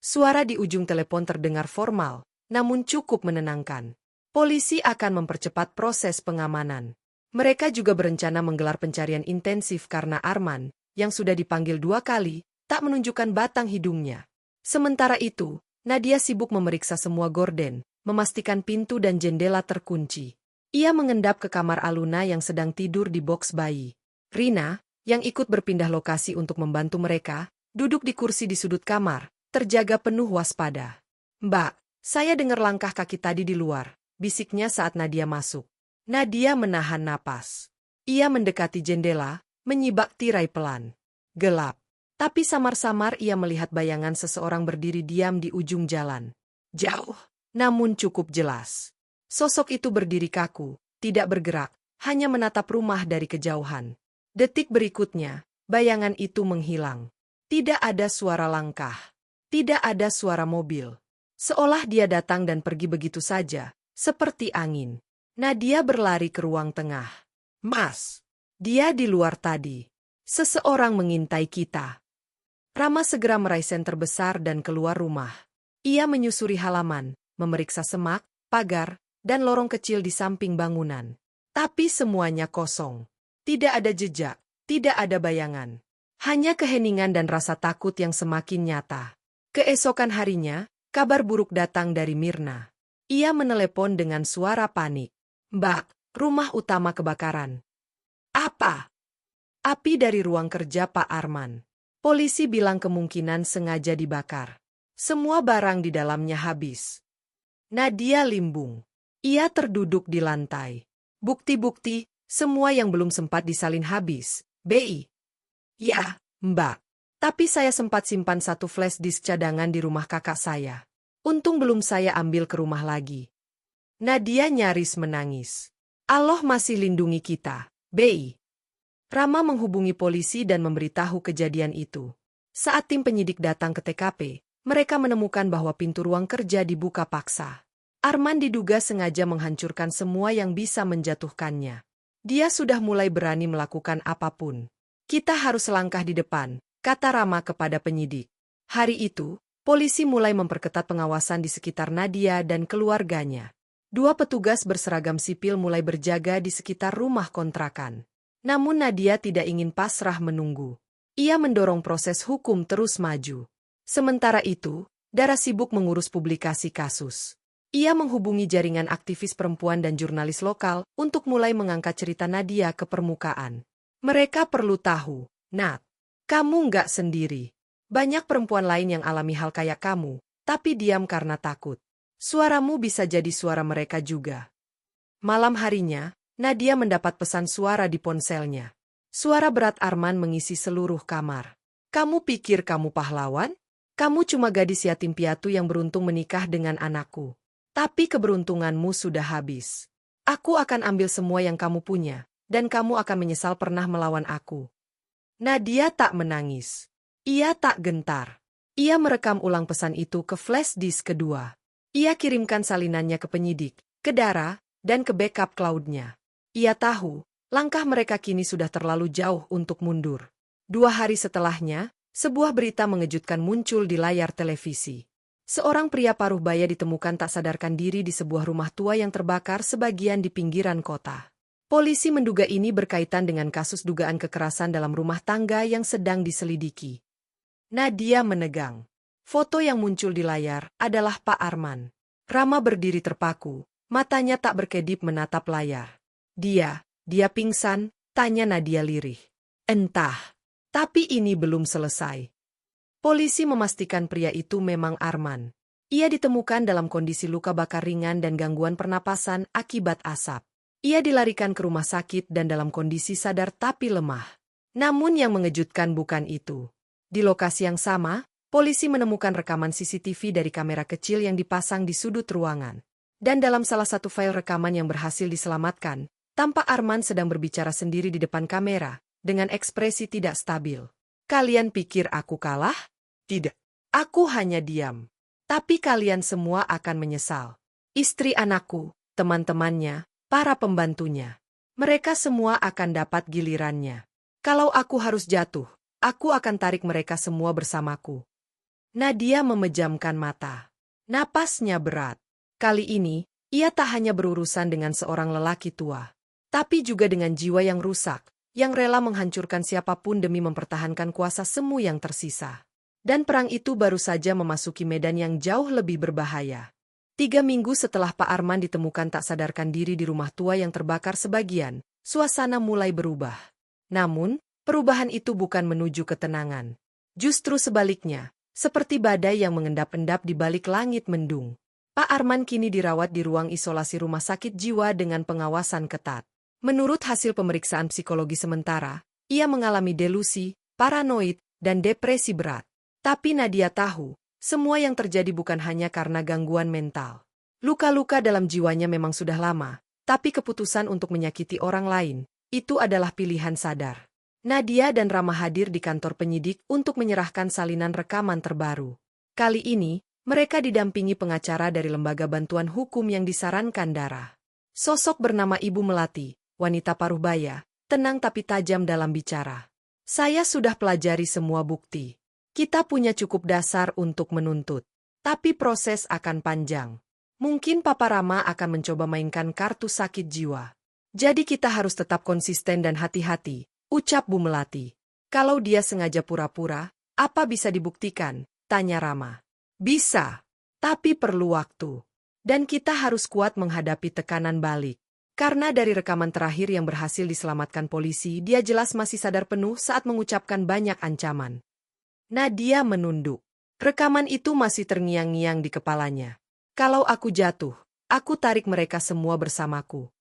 Suara di ujung telepon terdengar formal, namun cukup menenangkan. Polisi akan mempercepat proses pengamanan. Mereka juga berencana menggelar pencarian intensif karena Arman, yang sudah dipanggil 2 kali, tak menunjukkan batang hidungnya. Sementara itu, Nadia sibuk memeriksa semua gorden, memastikan pintu dan jendela terkunci. Ia mengendap ke kamar Aluna yang sedang tidur di boks bayi. Rina, yang ikut berpindah lokasi untuk membantu mereka, duduk di kursi di sudut kamar, terjaga penuh waspada. "Mbak, saya dengar langkah kaki tadi di luar," bisiknya saat Nadia masuk. Nadia menahan napas. Ia mendekati jendela, menyibak tirai pelan. Gelap. Tapi samar-samar ia melihat bayangan seseorang berdiri diam di ujung jalan. Jauh, namun cukup jelas. Sosok itu berdiri kaku, tidak bergerak, hanya menatap rumah dari kejauhan. Detik berikutnya, bayangan itu menghilang. Tidak ada suara langkah. Tidak ada suara mobil. Seolah dia datang dan pergi begitu saja, seperti angin. Nadia berlari ke ruang tengah. "Mas, dia di luar tadi. Seseorang mengintai kita." Rama segera meraih senter besar dan keluar rumah. Ia menyusuri halaman, memeriksa semak, pagar, dan lorong kecil di samping bangunan. Tapi semuanya kosong. Tidak ada jejak, tidak ada bayangan. Hanya keheningan dan rasa takut yang semakin nyata. Keesokan harinya, kabar buruk datang dari Mirna. Ia menelepon dengan suara panik. "Mbak, rumah utama kebakaran." "Apa?" "Api dari ruang kerja Pak Arman. Polisi bilang kemungkinan sengaja dibakar. Semua barang di dalamnya habis." Nadia limbung. Ia terduduk di lantai. "Bukti-bukti, semua yang belum sempat disalin habis, BI." "Ya, Mbak. Tapi saya sempat simpan satu flash disk cadangan di rumah kakak saya. Untung belum saya ambil ke rumah lagi." Nadia nyaris menangis. "Allah masih lindungi kita, BI." Rama menghubungi polisi dan memberitahu kejadian itu. Saat tim penyidik datang ke TKP, mereka menemukan bahwa pintu ruang kerja dibuka paksa. Arman diduga sengaja menghancurkan semua yang bisa menjatuhkannya. Dia sudah mulai berani melakukan apapun. "Kita harus selangkah di depan," kata Rama kepada penyidik. Hari itu, polisi mulai memperketat pengawasan di sekitar Nadia dan keluarganya. 2 petugas berseragam sipil mulai berjaga di sekitar rumah kontrakan. Namun Nadia tidak ingin pasrah menunggu. Ia mendorong proses hukum terus maju. Sementara itu, Dara sibuk mengurus publikasi kasus. Ia menghubungi jaringan aktivis perempuan dan jurnalis lokal untuk mulai mengangkat cerita Nadia ke permukaan. "Mereka perlu tahu, Nat. Kamu nggak sendiri. Banyak perempuan lain yang alami hal kayak kamu, tapi diam karena takut. Suaramu bisa jadi suara mereka juga." Malam harinya, Nadia mendapat pesan suara di ponselnya. Suara berat Arman mengisi seluruh kamar. "Kamu pikir kamu pahlawan? Kamu cuma gadis yatim piatu yang beruntung menikah dengan anakku. Tapi keberuntunganmu sudah habis. Aku akan ambil semua yang kamu punya, dan kamu akan menyesal pernah melawan aku." Nadia tak menangis. Ia tak gentar. Ia merekam ulang pesan itu ke flash disk kedua. Ia kirimkan salinannya ke penyidik, ke Dara, dan ke backup cloud-nya. Ia tahu, langkah mereka kini sudah terlalu jauh untuk mundur. 2 hari setelahnya, sebuah berita mengejutkan muncul di layar televisi. Seorang pria paruh baya ditemukan tak sadarkan diri di sebuah rumah tua yang terbakar sebagian di pinggiran kota. Polisi menduga ini berkaitan dengan kasus dugaan kekerasan dalam rumah tangga yang sedang diselidiki. Nadia menegang. Foto yang muncul di layar adalah Pak Arman. Rama berdiri terpaku, matanya tak berkedip menatap layar. Dia pingsan, tanya Nadia lirih. "Entah." Tapi ini belum selesai. Polisi memastikan pria itu memang Arman. Ia ditemukan dalam kondisi luka bakar ringan dan gangguan pernapasan akibat asap. Ia dilarikan ke rumah sakit dan dalam kondisi sadar tapi lemah. Namun yang mengejutkan bukan itu. Di lokasi yang sama, polisi menemukan rekaman CCTV dari kamera kecil yang dipasang di sudut ruangan. Dan dalam salah satu file rekaman yang berhasil diselamatkan, tampak Arman sedang berbicara sendiri di depan kamera, dengan ekspresi tidak stabil. Kalian pikir aku kalah? Tidak. Aku hanya diam. Tapi kalian semua akan menyesal. Istri anakku, teman-temannya, para pembantunya. Mereka semua akan dapat gilirannya. Kalau aku harus jatuh, aku akan tarik mereka semua bersamaku. Nadia memejamkan mata. Napasnya berat. Kali ini, ia tak hanya berurusan dengan seorang lelaki tua, tapi juga dengan jiwa yang rusak, yang rela menghancurkan siapapun demi mempertahankan kuasa semu yang tersisa. Dan perang itu baru saja memasuki medan yang jauh lebih berbahaya. 3 minggu setelah Pak Arman ditemukan tak sadarkan diri di rumah tua yang terbakar sebagian, suasana mulai berubah. Namun, perubahan itu bukan menuju ketenangan. Justru sebaliknya, seperti badai yang mengendap-endap di balik langit mendung. Pak Arman kini dirawat di ruang isolasi rumah sakit jiwa dengan pengawasan ketat. Menurut hasil pemeriksaan psikologi sementara, ia mengalami delusi, paranoid, dan depresi berat. Tapi Nadia tahu, semua yang terjadi bukan hanya karena gangguan mental. Luka-luka dalam jiwanya memang sudah lama, tapi keputusan untuk menyakiti orang lain, itu adalah pilihan sadar. Nadia dan Rama hadir di kantor penyidik untuk menyerahkan salinan rekaman terbaru. Kali ini, mereka didampingi pengacara dari lembaga bantuan hukum yang disarankan Dara. Sosok bernama Ibu Melati, wanita paruh-baya, tenang tapi tajam dalam bicara. Saya sudah pelajari semua bukti. Kita punya cukup dasar untuk menuntut. Tapi proses akan panjang. Mungkin Papa Rama akan mencoba mainkan kartu sakit jiwa. Jadi kita harus tetap konsisten dan hati-hati, ucap Bu Melati. Kalau dia sengaja pura-pura, apa bisa dibuktikan? Tanya Rama. Bisa, tapi perlu waktu. Dan kita harus kuat menghadapi tekanan balik. Karena dari rekaman terakhir yang berhasil diselamatkan polisi, dia jelas masih sadar penuh saat mengucapkan banyak ancaman. Nadia menunduk. Rekaman itu masih terngiang-ngiang di kepalanya. Kalau aku jatuh, aku tarik mereka semua bersamaku.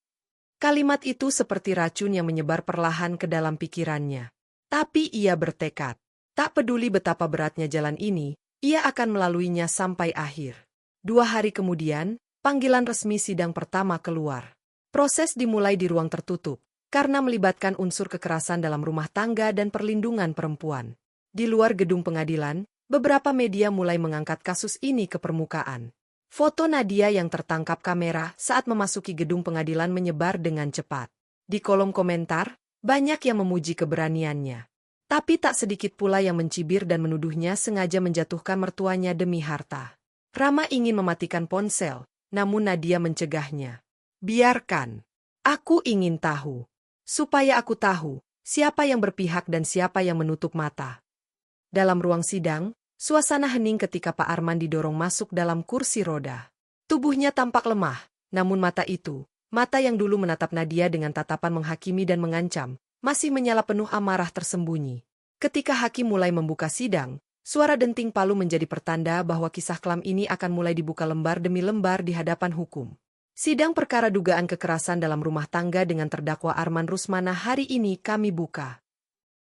Kalimat itu seperti racun yang menyebar perlahan ke dalam pikirannya. Tapi ia bertekad. Tak peduli betapa beratnya jalan ini, ia akan melaluinya sampai akhir. 2 hari kemudian, panggilan resmi sidang pertama keluar. Proses dimulai di ruang tertutup, karena melibatkan unsur kekerasan dalam rumah tangga dan perlindungan perempuan. Di luar gedung pengadilan, beberapa media mulai mengangkat kasus ini ke permukaan. Foto Nadia yang tertangkap kamera saat memasuki gedung pengadilan menyebar dengan cepat. Di kolom komentar, banyak yang memuji keberaniannya. Tapi tak sedikit pula yang mencibir dan menuduhnya sengaja menjatuhkan mertuanya demi harta. Rama ingin mematikan ponsel, namun Nadia mencegahnya. Biarkan. Aku ingin tahu. Supaya aku tahu, siapa yang berpihak dan siapa yang menutup mata. Dalam ruang sidang, suasana hening ketika Pak Arman didorong masuk dalam kursi roda. Tubuhnya tampak lemah, namun mata itu, mata yang dulu menatap Nadia dengan tatapan menghakimi dan mengancam, masih menyala penuh amarah tersembunyi. Ketika hakim mulai membuka sidang, suara denting palu menjadi pertanda bahwa kisah kelam ini akan mulai dibuka lembar demi lembar di hadapan hukum. Sidang perkara dugaan kekerasan dalam rumah tangga dengan terdakwa Arman Rusmana hari ini kami buka.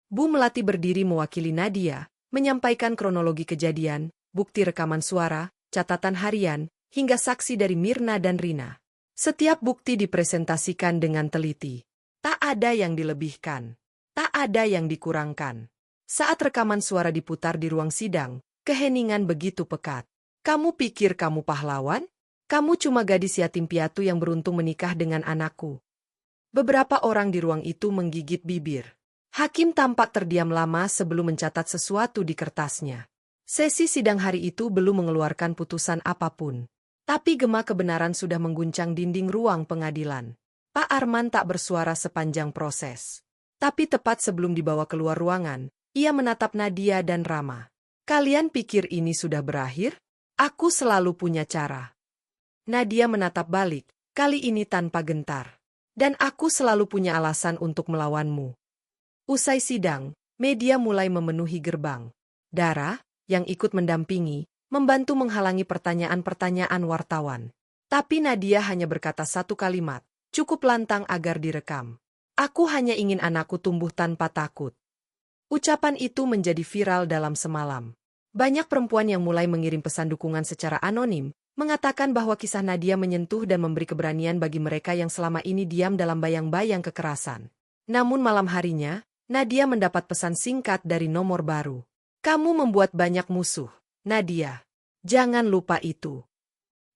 Bu Melati berdiri mewakili Nadia, menyampaikan kronologi kejadian, bukti rekaman suara, catatan harian, hingga saksi dari Mirna dan Rina. Setiap bukti dipresentasikan dengan teliti. Tak ada yang dilebihkan. Tak ada yang dikurangkan. Saat rekaman suara diputar di ruang sidang, keheningan begitu pekat. Kamu pikir kamu pahlawan? Kamu cuma gadis yatim piatu yang beruntung menikah dengan anakku. Beberapa orang di ruang itu menggigit bibir. Hakim tampak terdiam lama sebelum mencatat sesuatu di kertasnya. Sesi sidang hari itu belum mengeluarkan putusan apapun. Tapi gema kebenaran sudah mengguncang dinding ruang pengadilan. Pak Arman tak bersuara sepanjang proses. Tapi tepat sebelum dibawa keluar ruangan, ia menatap Nadia dan Rama. Kalian pikir ini sudah berakhir? Aku selalu punya cara. Nadia menatap balik, kali ini tanpa gentar. Dan aku selalu punya alasan untuk melawanmu. Usai sidang, media mulai memenuhi gerbang. Dara, yang ikut mendampingi, membantu menghalangi pertanyaan-pertanyaan wartawan. Tapi Nadia hanya berkata satu kalimat, cukup lantang agar direkam. Aku hanya ingin anakku tumbuh tanpa takut. Ucapan itu menjadi viral dalam semalam. Banyak perempuan yang mulai mengirim pesan dukungan secara anonim, mengatakan bahwa kisah Nadia menyentuh dan memberi keberanian bagi mereka yang selama ini diam dalam bayang-bayang kekerasan. Namun malam harinya, Nadia mendapat pesan singkat dari nomor baru. Kamu membuat banyak musuh, Nadia. Jangan lupa itu.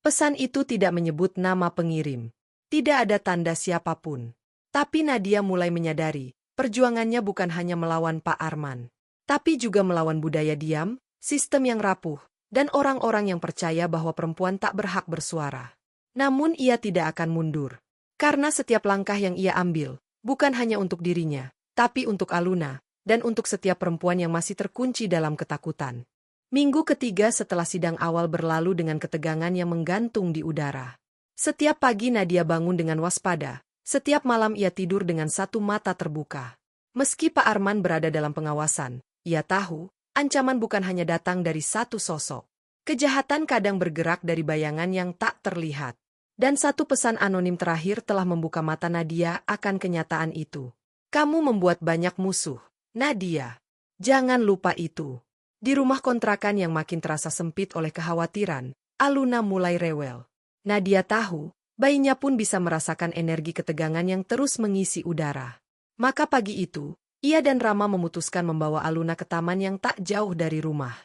Pesan itu tidak menyebut nama pengirim. Tidak ada tanda siapapun. Tapi Nadia mulai menyadari, perjuangannya bukan hanya melawan Pak Arman, tapi juga melawan budaya diam, sistem yang rapuh, dan orang-orang yang percaya bahwa perempuan tak berhak bersuara. Namun ia tidak akan mundur. Karena setiap langkah yang ia ambil, bukan hanya untuk dirinya, tapi untuk Aluna, dan untuk setiap perempuan yang masih terkunci dalam ketakutan. Minggu ketiga setelah sidang awal berlalu dengan ketegangan yang menggantung di udara. Setiap pagi Nadia bangun dengan waspada, setiap malam ia tidur dengan satu mata terbuka. Meski Pak Arman berada dalam pengawasan, ia tahu, ancaman bukan hanya datang dari satu sosok. Kejahatan kadang bergerak dari bayangan yang tak terlihat. Dan satu pesan anonim terakhir telah membuka mata Nadia akan kenyataan itu. Kamu membuat banyak musuh, Nadia. Jangan lupa itu. Di rumah kontrakan yang makin terasa sempit oleh kekhawatiran, Aluna mulai rewel. Nadia tahu, bayinya pun bisa merasakan energi ketegangan yang terus mengisi udara. Maka pagi itu, ia dan Rama memutuskan membawa Aluna ke taman yang tak jauh dari rumah.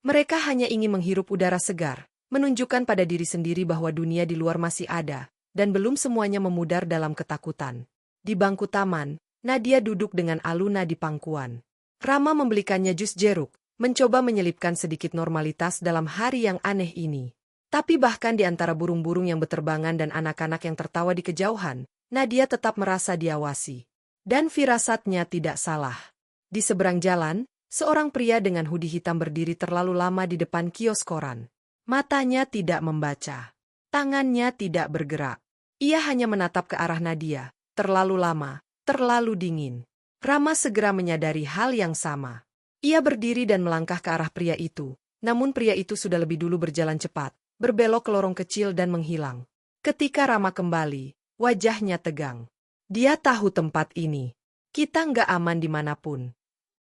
Mereka hanya ingin menghirup udara segar, menunjukkan pada diri sendiri bahwa dunia di luar masih ada, dan belum semuanya memudar dalam ketakutan. Di bangku taman, Nadia duduk dengan Aluna di pangkuan. Rama membelikannya jus jeruk, mencoba menyelipkan sedikit normalitas dalam hari yang aneh ini. Tapi bahkan di antara burung-burung yang berterbangan dan anak-anak yang tertawa di kejauhan, Nadia tetap merasa diawasi. Dan firasatnya tidak salah. Di seberang jalan, seorang pria dengan hoodie hitam berdiri terlalu lama di depan kios koran. Matanya tidak membaca. Tangannya tidak bergerak. Ia hanya menatap ke arah Nadia, terlalu lama, terlalu dingin. Rama segera menyadari hal yang sama. Ia berdiri dan melangkah ke arah pria itu, namun pria itu sudah lebih dulu berjalan cepat, berbelok ke lorong kecil dan menghilang. Ketika Rama kembali, wajahnya tegang. Dia tahu tempat ini. Kita nggak aman dimanapun.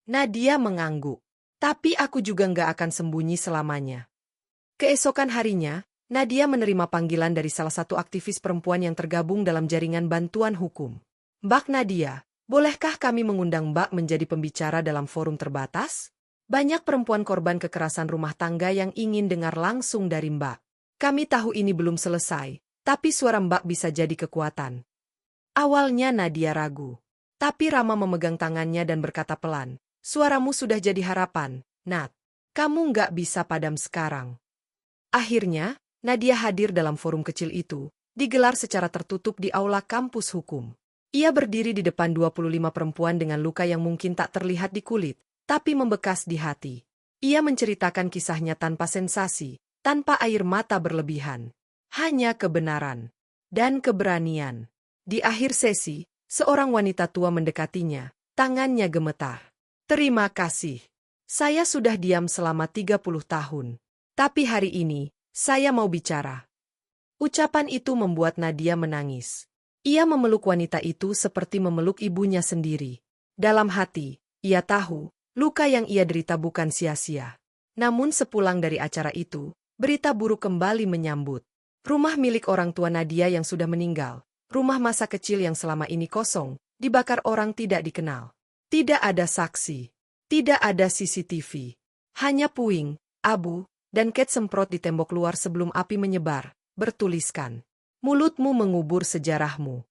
Nadia mengangguk. Tapi aku juga nggak akan sembunyi selamanya. Keesokan harinya, Nadia menerima panggilan dari salah satu aktivis perempuan yang tergabung dalam jaringan bantuan hukum. Mbak Nadia, bolehkah kami mengundang Mbak menjadi pembicara dalam forum terbatas? Banyak perempuan korban kekerasan rumah tangga yang ingin dengar langsung dari Mbak. Kami tahu ini belum selesai, tapi suara Mbak bisa jadi kekuatan. Awalnya Nadia ragu. Tapi Rama memegang tangannya dan berkata pelan, suaramu sudah jadi harapan, Nat. Kamu nggak bisa padam sekarang. Akhirnya, Nadia hadir dalam forum kecil itu, digelar secara tertutup di aula kampus hukum. Ia berdiri di depan 25 perempuan dengan luka yang mungkin tak terlihat di kulit, tapi membekas di hati. Ia menceritakan kisahnya tanpa sensasi, tanpa air mata berlebihan. Hanya kebenaran dan keberanian. Di akhir sesi, seorang wanita tua mendekatinya, tangannya gemetar. Terima kasih. Saya sudah diam selama 30 tahun. Tapi hari ini, saya mau bicara. Ucapan itu membuat Nadia menangis. Ia memeluk wanita itu seperti memeluk ibunya sendiri. Dalam hati, ia tahu, luka yang ia derita bukan sia-sia. Namun sepulang dari acara itu, berita buruk kembali menyambut. Rumah milik orang tua Nadia yang sudah meninggal, rumah masa kecil yang selama ini kosong, dibakar orang tidak dikenal. Tidak ada saksi, tidak ada CCTV. Hanya puing, abu, dan cat semprot di tembok luar sebelum api menyebar, bertuliskan. Mulutmu mengubur sejarahmu.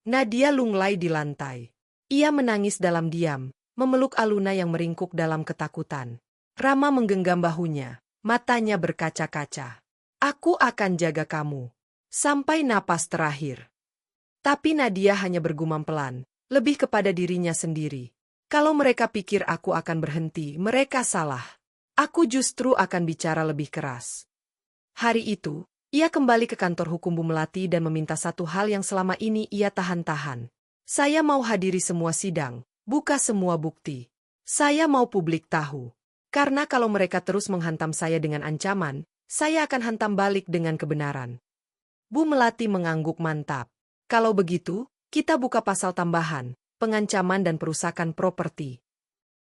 Nadia lunglai di lantai. Ia menangis dalam diam, memeluk Aluna yang meringkuk dalam ketakutan. Rama menggenggam bahunya, matanya berkaca-kaca. Aku akan jaga kamu. Sampai napas terakhir. Tapi Nadia hanya bergumam pelan, lebih kepada dirinya sendiri. Kalau mereka pikir aku akan berhenti, mereka salah. Aku justru akan bicara lebih keras. Hari itu, ia kembali ke kantor hukum Bu Melati dan meminta satu hal yang selama ini ia tahan-tahan. Saya mau hadiri semua sidang, buka semua bukti. Saya mau publik tahu. Karena kalau mereka terus menghantam saya dengan ancaman, saya akan hantam balik dengan kebenaran. Bu Melati mengangguk mantap. Kalau begitu, kita buka pasal tambahan, pengancaman dan perusakan properti.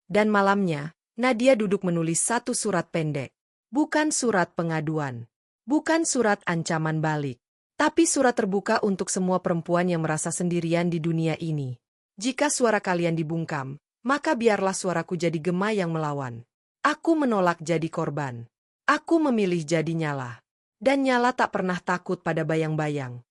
Dan malamnya, Nadia duduk menulis satu surat pendek. Bukan surat pengaduan. Bukan surat ancaman balik. Tapi surat terbuka untuk semua perempuan yang merasa sendirian di dunia ini. Jika suara kalian dibungkam, maka biarlah suaraku jadi gema yang melawan. Aku menolak jadi korban. Aku memilih jadi Nyala. Dan Nyala tak pernah takut pada bayang-bayang.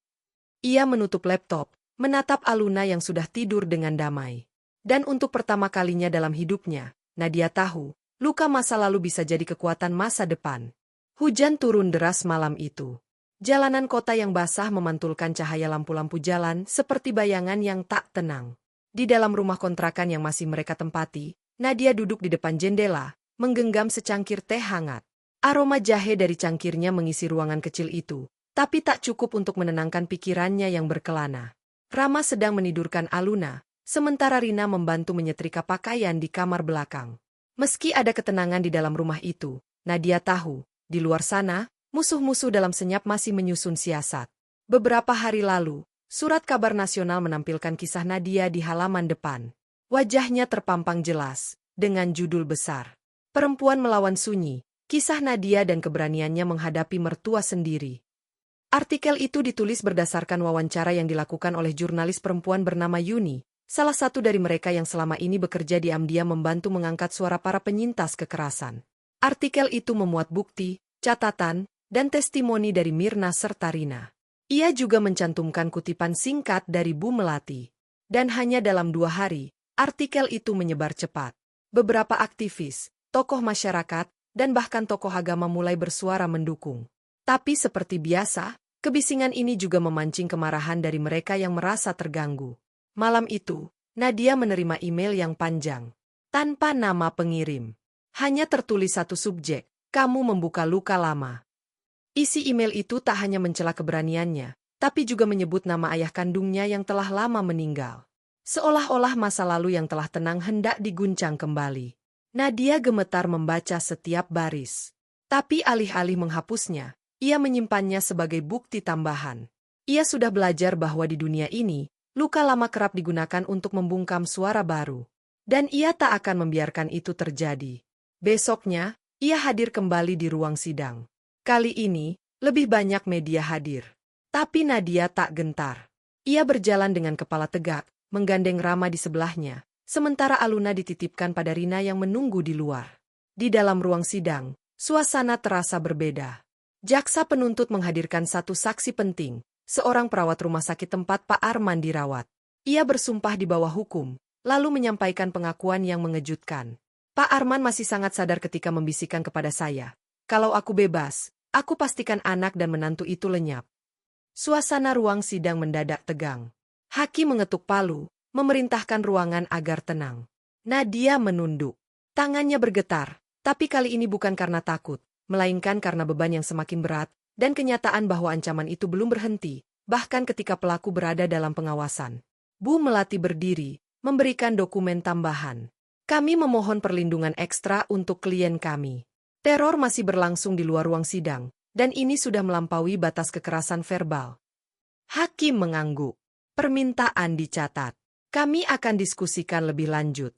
Ia menutup laptop, menatap Aluna yang sudah tidur dengan damai. Dan untuk pertama kalinya dalam hidupnya, Nadia tahu, luka masa lalu bisa jadi kekuatan masa depan. Hujan turun deras malam itu. Jalanan kota yang basah memantulkan cahaya lampu-lampu jalan seperti bayangan yang tak tenang. Di dalam rumah kontrakan yang masih mereka tempati, Nadia duduk di depan jendela, menggenggam secangkir teh hangat. Aroma jahe dari cangkirnya mengisi ruangan kecil itu, tapi tak cukup untuk menenangkan pikirannya yang berkelana. Rama sedang menidurkan Aluna, sementara Rina membantu menyetrika pakaian di kamar belakang. Meski ada ketenangan di dalam rumah itu, Nadia tahu, di luar sana, musuh-musuh dalam senyap masih menyusun siasat. Beberapa hari lalu, surat kabar nasional menampilkan kisah Nadia di halaman depan. Wajahnya terpampang jelas, dengan judul besar. Perempuan melawan sunyi, kisah Nadia dan keberaniannya menghadapi mertua sendiri. Artikel itu ditulis berdasarkan wawancara yang dilakukan oleh jurnalis perempuan bernama Yuni, salah satu dari mereka yang selama ini bekerja diam-diam membantu mengangkat suara para penyintas kekerasan. Artikel itu memuat bukti, catatan, dan testimoni dari Mirna serta Rina. Ia juga mencantumkan kutipan singkat dari Bu Melati. Dan hanya dalam 2 hari, artikel itu menyebar cepat. Beberapa aktivis, tokoh masyarakat, dan bahkan tokoh agama mulai bersuara mendukung. Tapi seperti biasa, kebisingan ini juga memancing kemarahan dari mereka yang merasa terganggu. Malam itu, Nadia menerima email yang panjang. Tanpa nama pengirim. Hanya tertulis satu subjek, kamu membuka luka lama. Isi email itu tak hanya mencela keberaniannya, tapi juga menyebut nama ayah kandungnya yang telah lama meninggal. Seolah-olah masa lalu yang telah tenang hendak diguncang kembali. Nadia gemetar membaca setiap baris. Tapi alih-alih menghapusnya, ia menyimpannya sebagai bukti tambahan. Ia sudah belajar bahwa di dunia ini, luka lama kerap digunakan untuk membungkam suara baru. Dan ia tak akan membiarkan itu terjadi. Besoknya, ia hadir kembali di ruang sidang. Kali ini, lebih banyak media hadir. Tapi Nadia tak gentar. Ia berjalan dengan kepala tegak, menggandeng Rama di sebelahnya. Sementara Aluna dititipkan pada Rina yang menunggu di luar. Di dalam ruang sidang, suasana terasa berbeda. Jaksa penuntut menghadirkan satu saksi penting, seorang perawat rumah sakit tempat Pak Arman dirawat. Ia bersumpah di bawah hukum, lalu menyampaikan pengakuan yang mengejutkan. Pak Arman masih sangat sadar ketika membisikkan kepada saya, kalau aku bebas, aku pastikan anak dan menantu itu lenyap. Suasana ruang sidang mendadak tegang. Hakim mengetuk palu, memerintahkan ruangan agar tenang. Nadia menunduk. Tangannya bergetar, tapi kali ini bukan karena takut, melainkan karena beban yang semakin berat, dan kenyataan bahwa ancaman itu belum berhenti, bahkan ketika pelaku berada dalam pengawasan. Bu Melati berdiri, memberikan dokumen tambahan. Kami memohon perlindungan ekstra untuk klien kami. Teror masih berlangsung di luar ruang sidang, dan ini sudah melampaui batas kekerasan verbal. Hakim mengangguk. Permintaan dicatat. Kami akan diskusikan lebih lanjut.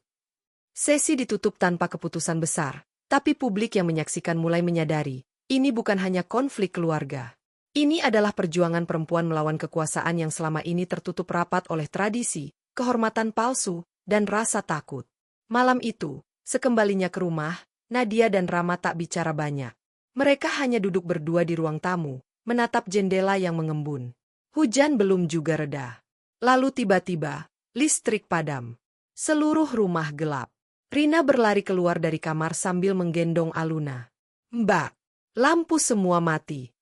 Sesi ditutup tanpa keputusan besar, tapi publik yang menyaksikan mulai menyadari, ini bukan hanya konflik keluarga. Ini adalah perjuangan perempuan melawan kekuasaan yang selama ini tertutup rapat oleh tradisi, kehormatan palsu, dan rasa takut. Malam itu, sekembalinya ke rumah, Nadia dan Rama tak bicara banyak. Mereka hanya duduk berdua di ruang tamu, menatap jendela yang mengembun. Hujan belum juga reda. Lalu tiba-tiba, listrik padam. Seluruh rumah gelap. Rina berlari keluar dari kamar sambil menggendong Aluna. Mbak, lampu semua mati.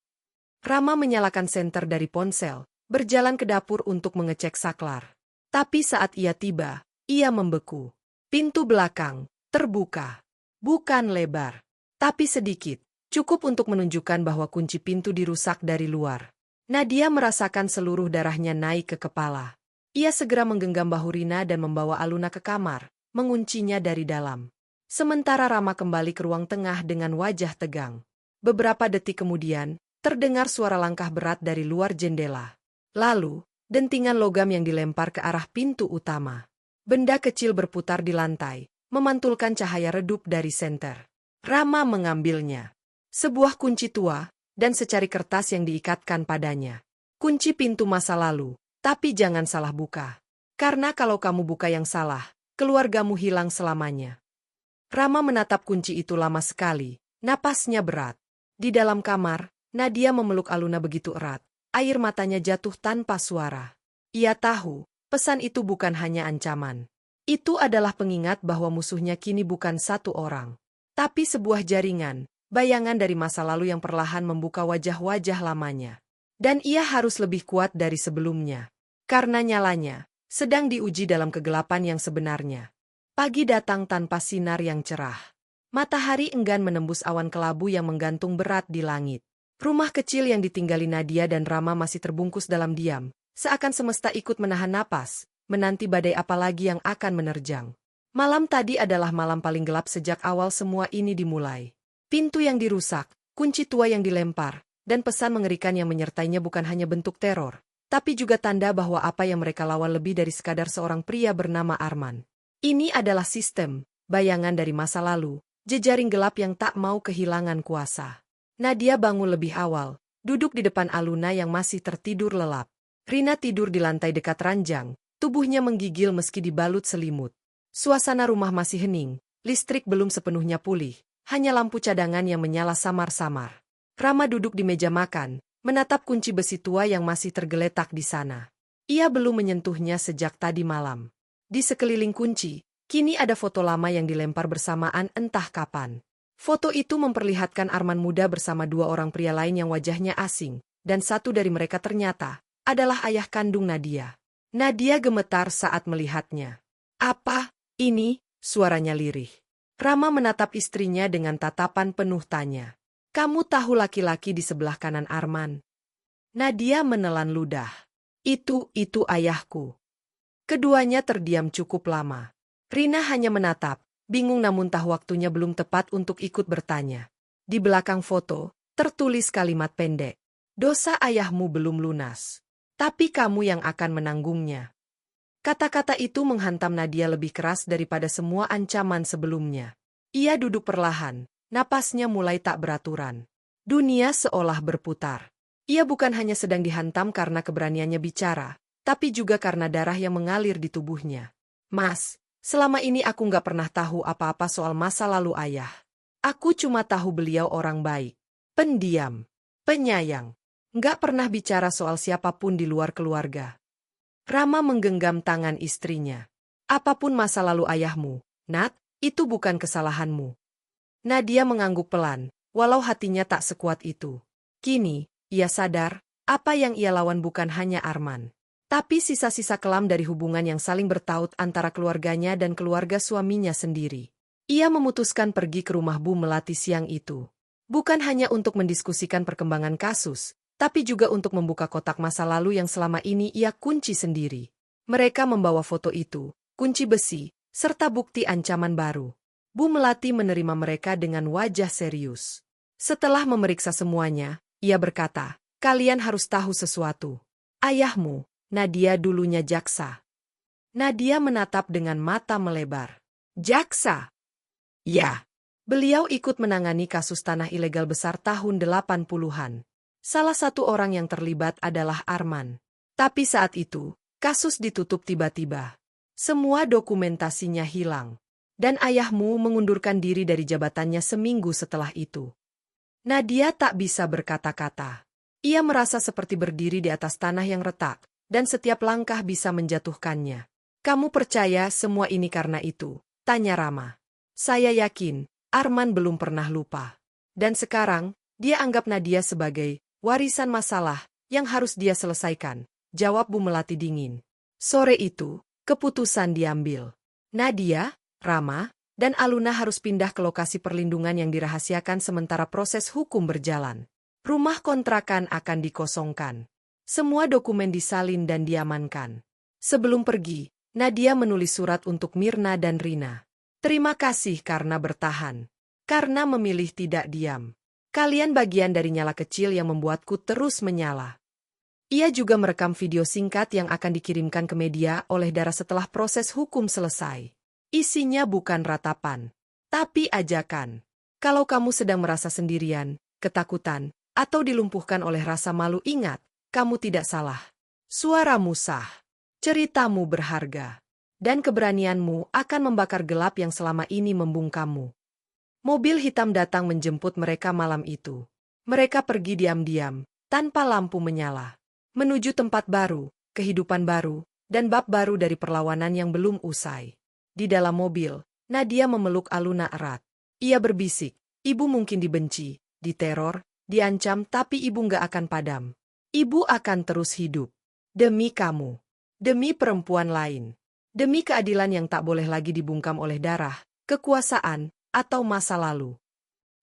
Rama menyalakan senter dari ponsel, berjalan ke dapur untuk mengecek saklar. Tapi saat ia tiba, ia membeku. Pintu belakang terbuka. Bukan lebar, tapi sedikit. Cukup untuk menunjukkan bahwa kunci pintu dirusak dari luar. Nadia merasakan seluruh darahnya naik ke kepala. Ia segera menggenggam bahu Rina dan membawa Aluna ke kamar, menguncinya dari dalam. Sementara Rama kembali ke ruang tengah dengan wajah tegang. Beberapa detik kemudian, terdengar suara langkah berat dari luar jendela. Lalu, dentingan logam yang dilempar ke arah pintu utama. Benda kecil berputar di lantai, memantulkan cahaya redup dari senter. Rama mengambilnya. Sebuah kunci tua, dan secari kertas yang diikatkan padanya. Kunci pintu masa lalu, tapi jangan salah buka. Karena kalau kamu buka yang salah, keluargamu hilang selamanya. Rama menatap kunci itu lama sekali, napasnya berat. Di dalam kamar, Nadia memeluk Aluna begitu erat, air matanya jatuh tanpa suara. Ia tahu, pesan itu bukan hanya ancaman. Itu adalah pengingat bahwa musuhnya kini bukan satu orang, tapi sebuah jaringan, bayangan dari masa lalu yang perlahan membuka wajah-wajah lamanya. Dan ia harus lebih kuat dari sebelumnya. Karena nyalanya sedang diuji dalam kegelapan yang sebenarnya. Pagi datang tanpa sinar yang cerah. Matahari enggan menembus awan kelabu yang menggantung berat di langit. Rumah kecil yang ditinggali Nadia dan Rama masih terbungkus dalam diam, seakan semesta ikut menahan napas, menanti badai apa lagi yang akan menerjang. Malam tadi adalah malam paling gelap sejak awal semua ini dimulai. Pintu yang dirusak, kunci tua yang dilempar, dan pesan mengerikan yang menyertainya bukan hanya bentuk teror, tapi juga tanda bahwa apa yang mereka lawan lebih dari sekadar seorang pria bernama Arman. Ini adalah sistem, bayangan dari masa lalu, jejaring gelap yang tak mau kehilangan kuasa. Nadia bangun lebih awal, duduk di depan Aluna yang masih tertidur lelap. Rina tidur di lantai dekat ranjang, tubuhnya menggigil meski dibalut selimut. Suasana rumah masih hening, listrik belum sepenuhnya pulih, hanya lampu cadangan yang menyala samar-samar. Rama duduk di meja makan, menatap kunci besi tua yang masih tergeletak di sana. Ia belum menyentuhnya sejak tadi malam. Di sekeliling kunci, kini ada foto lama yang dilempar bersamaan entah kapan. Foto itu memperlihatkan Arman muda bersama dua orang pria lain yang wajahnya asing, dan satu dari mereka ternyata adalah ayah kandung Nadia. Nadia gemetar saat melihatnya. "Apa ini?" suaranya lirih. Rama menatap istrinya dengan tatapan penuh tanya. "Kamu tahu laki-laki di sebelah kanan Arman?" Nadia menelan ludah. Itu ayahku." Keduanya terdiam cukup lama. Rina hanya menatap, bingung namun tahu waktunya belum tepat untuk ikut bertanya. Di belakang foto, tertulis kalimat pendek. "Dosa ayahmu belum lunas, tapi kamu yang akan menanggungnya." Kata-kata itu menghantam Nadia lebih keras daripada semua ancaman sebelumnya. Ia duduk perlahan, napasnya mulai tak beraturan. Dunia seolah berputar. Ia bukan hanya sedang dihantam karena keberaniannya bicara, tapi juga karena darah yang mengalir di tubuhnya. "Mas, selama ini aku nggak pernah tahu apa-apa soal masa lalu ayah. Aku cuma tahu beliau orang baik, pendiam, penyayang. Nggak pernah bicara soal siapapun di luar keluarga." Rama menggenggam tangan istrinya. "Apapun masa lalu ayahmu, Nat, itu bukan kesalahanmu." Nadia mengangguk pelan, walau hatinya tak sekuat itu. Kini, ia sadar, apa yang ia lawan bukan hanya Arman, tapi sisa-sisa kelam dari hubungan yang saling bertaut antara keluarganya dan keluarga suaminya sendiri. Ia memutuskan pergi ke rumah Bu Melati siang itu. Bukan hanya untuk mendiskusikan perkembangan kasus, tapi juga untuk membuka kotak masa lalu yang selama ini ia kunci sendiri. Mereka membawa foto itu, kunci besi, serta bukti ancaman baru. Bu Melati menerima mereka dengan wajah serius. Setelah memeriksa semuanya, ia berkata, "Kalian harus tahu sesuatu. Ayahmu, Nadia dulunya jaksa." Nadia menatap dengan mata melebar. "Jaksa?" "Ya. Beliau ikut menangani kasus tanah ilegal besar tahun 80-an. Salah satu orang yang terlibat adalah Arman. Tapi saat itu, kasus ditutup tiba-tiba. Semua dokumentasinya hilang. Dan ayahmu mengundurkan diri dari jabatannya seminggu setelah itu." Nadia tak bisa berkata-kata. Ia merasa seperti berdiri di atas tanah yang retak, dan setiap langkah bisa menjatuhkannya. "Kamu percaya semua ini karena itu?" tanya Rama. "Saya yakin, Arman belum pernah lupa. Dan sekarang, dia anggap Nadia sebagai warisan masalah yang harus dia selesaikan," jawab Bu Melati dingin. Sore itu, keputusan diambil. Nadia, Rama, dan Aluna harus pindah ke lokasi perlindungan yang dirahasiakan sementara proses hukum berjalan. Rumah kontrakan akan dikosongkan. Semua dokumen disalin dan diamankan. Sebelum pergi, Nadia menulis surat untuk Mirna dan Rina. Terima kasih karena bertahan. Karena memilih tidak diam. Kalian bagian dari nyala kecil yang membuatku terus menyala. Ia juga merekam video singkat yang akan dikirimkan ke media oleh Dara setelah proses hukum selesai. Isinya bukan ratapan, tapi ajakan. Kalau kamu sedang merasa sendirian, ketakutan, atau dilumpuhkan oleh rasa malu, ingat, kamu tidak salah. Suaramu sah. Ceritamu berharga. Dan keberanianmu akan membakar gelap yang selama ini membungkammu. Mobil hitam datang menjemput mereka malam itu. Mereka pergi diam-diam, tanpa lampu menyala. Menuju tempat baru, kehidupan baru, dan bab baru dari perlawanan yang belum usai. Di dalam mobil, Nadia memeluk Aluna erat. Ia berbisik, ibu mungkin dibenci, diteror, diancam, tapi ibu nggak akan padam. Ibu akan terus hidup. Demi kamu. Demi perempuan lain. Demi keadilan yang tak boleh lagi dibungkam oleh darah, kekuasaan, atau masa lalu.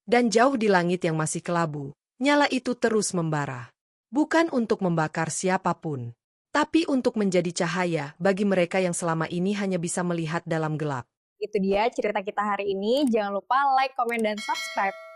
Dan jauh di langit yang masih kelabu, nyala itu terus membara. Bukan untuk membakar siapapun, tapi untuk menjadi cahaya bagi mereka yang selama ini hanya bisa melihat dalam gelap. Itu dia cerita kita hari ini. Jangan lupa like, komen, dan subscribe.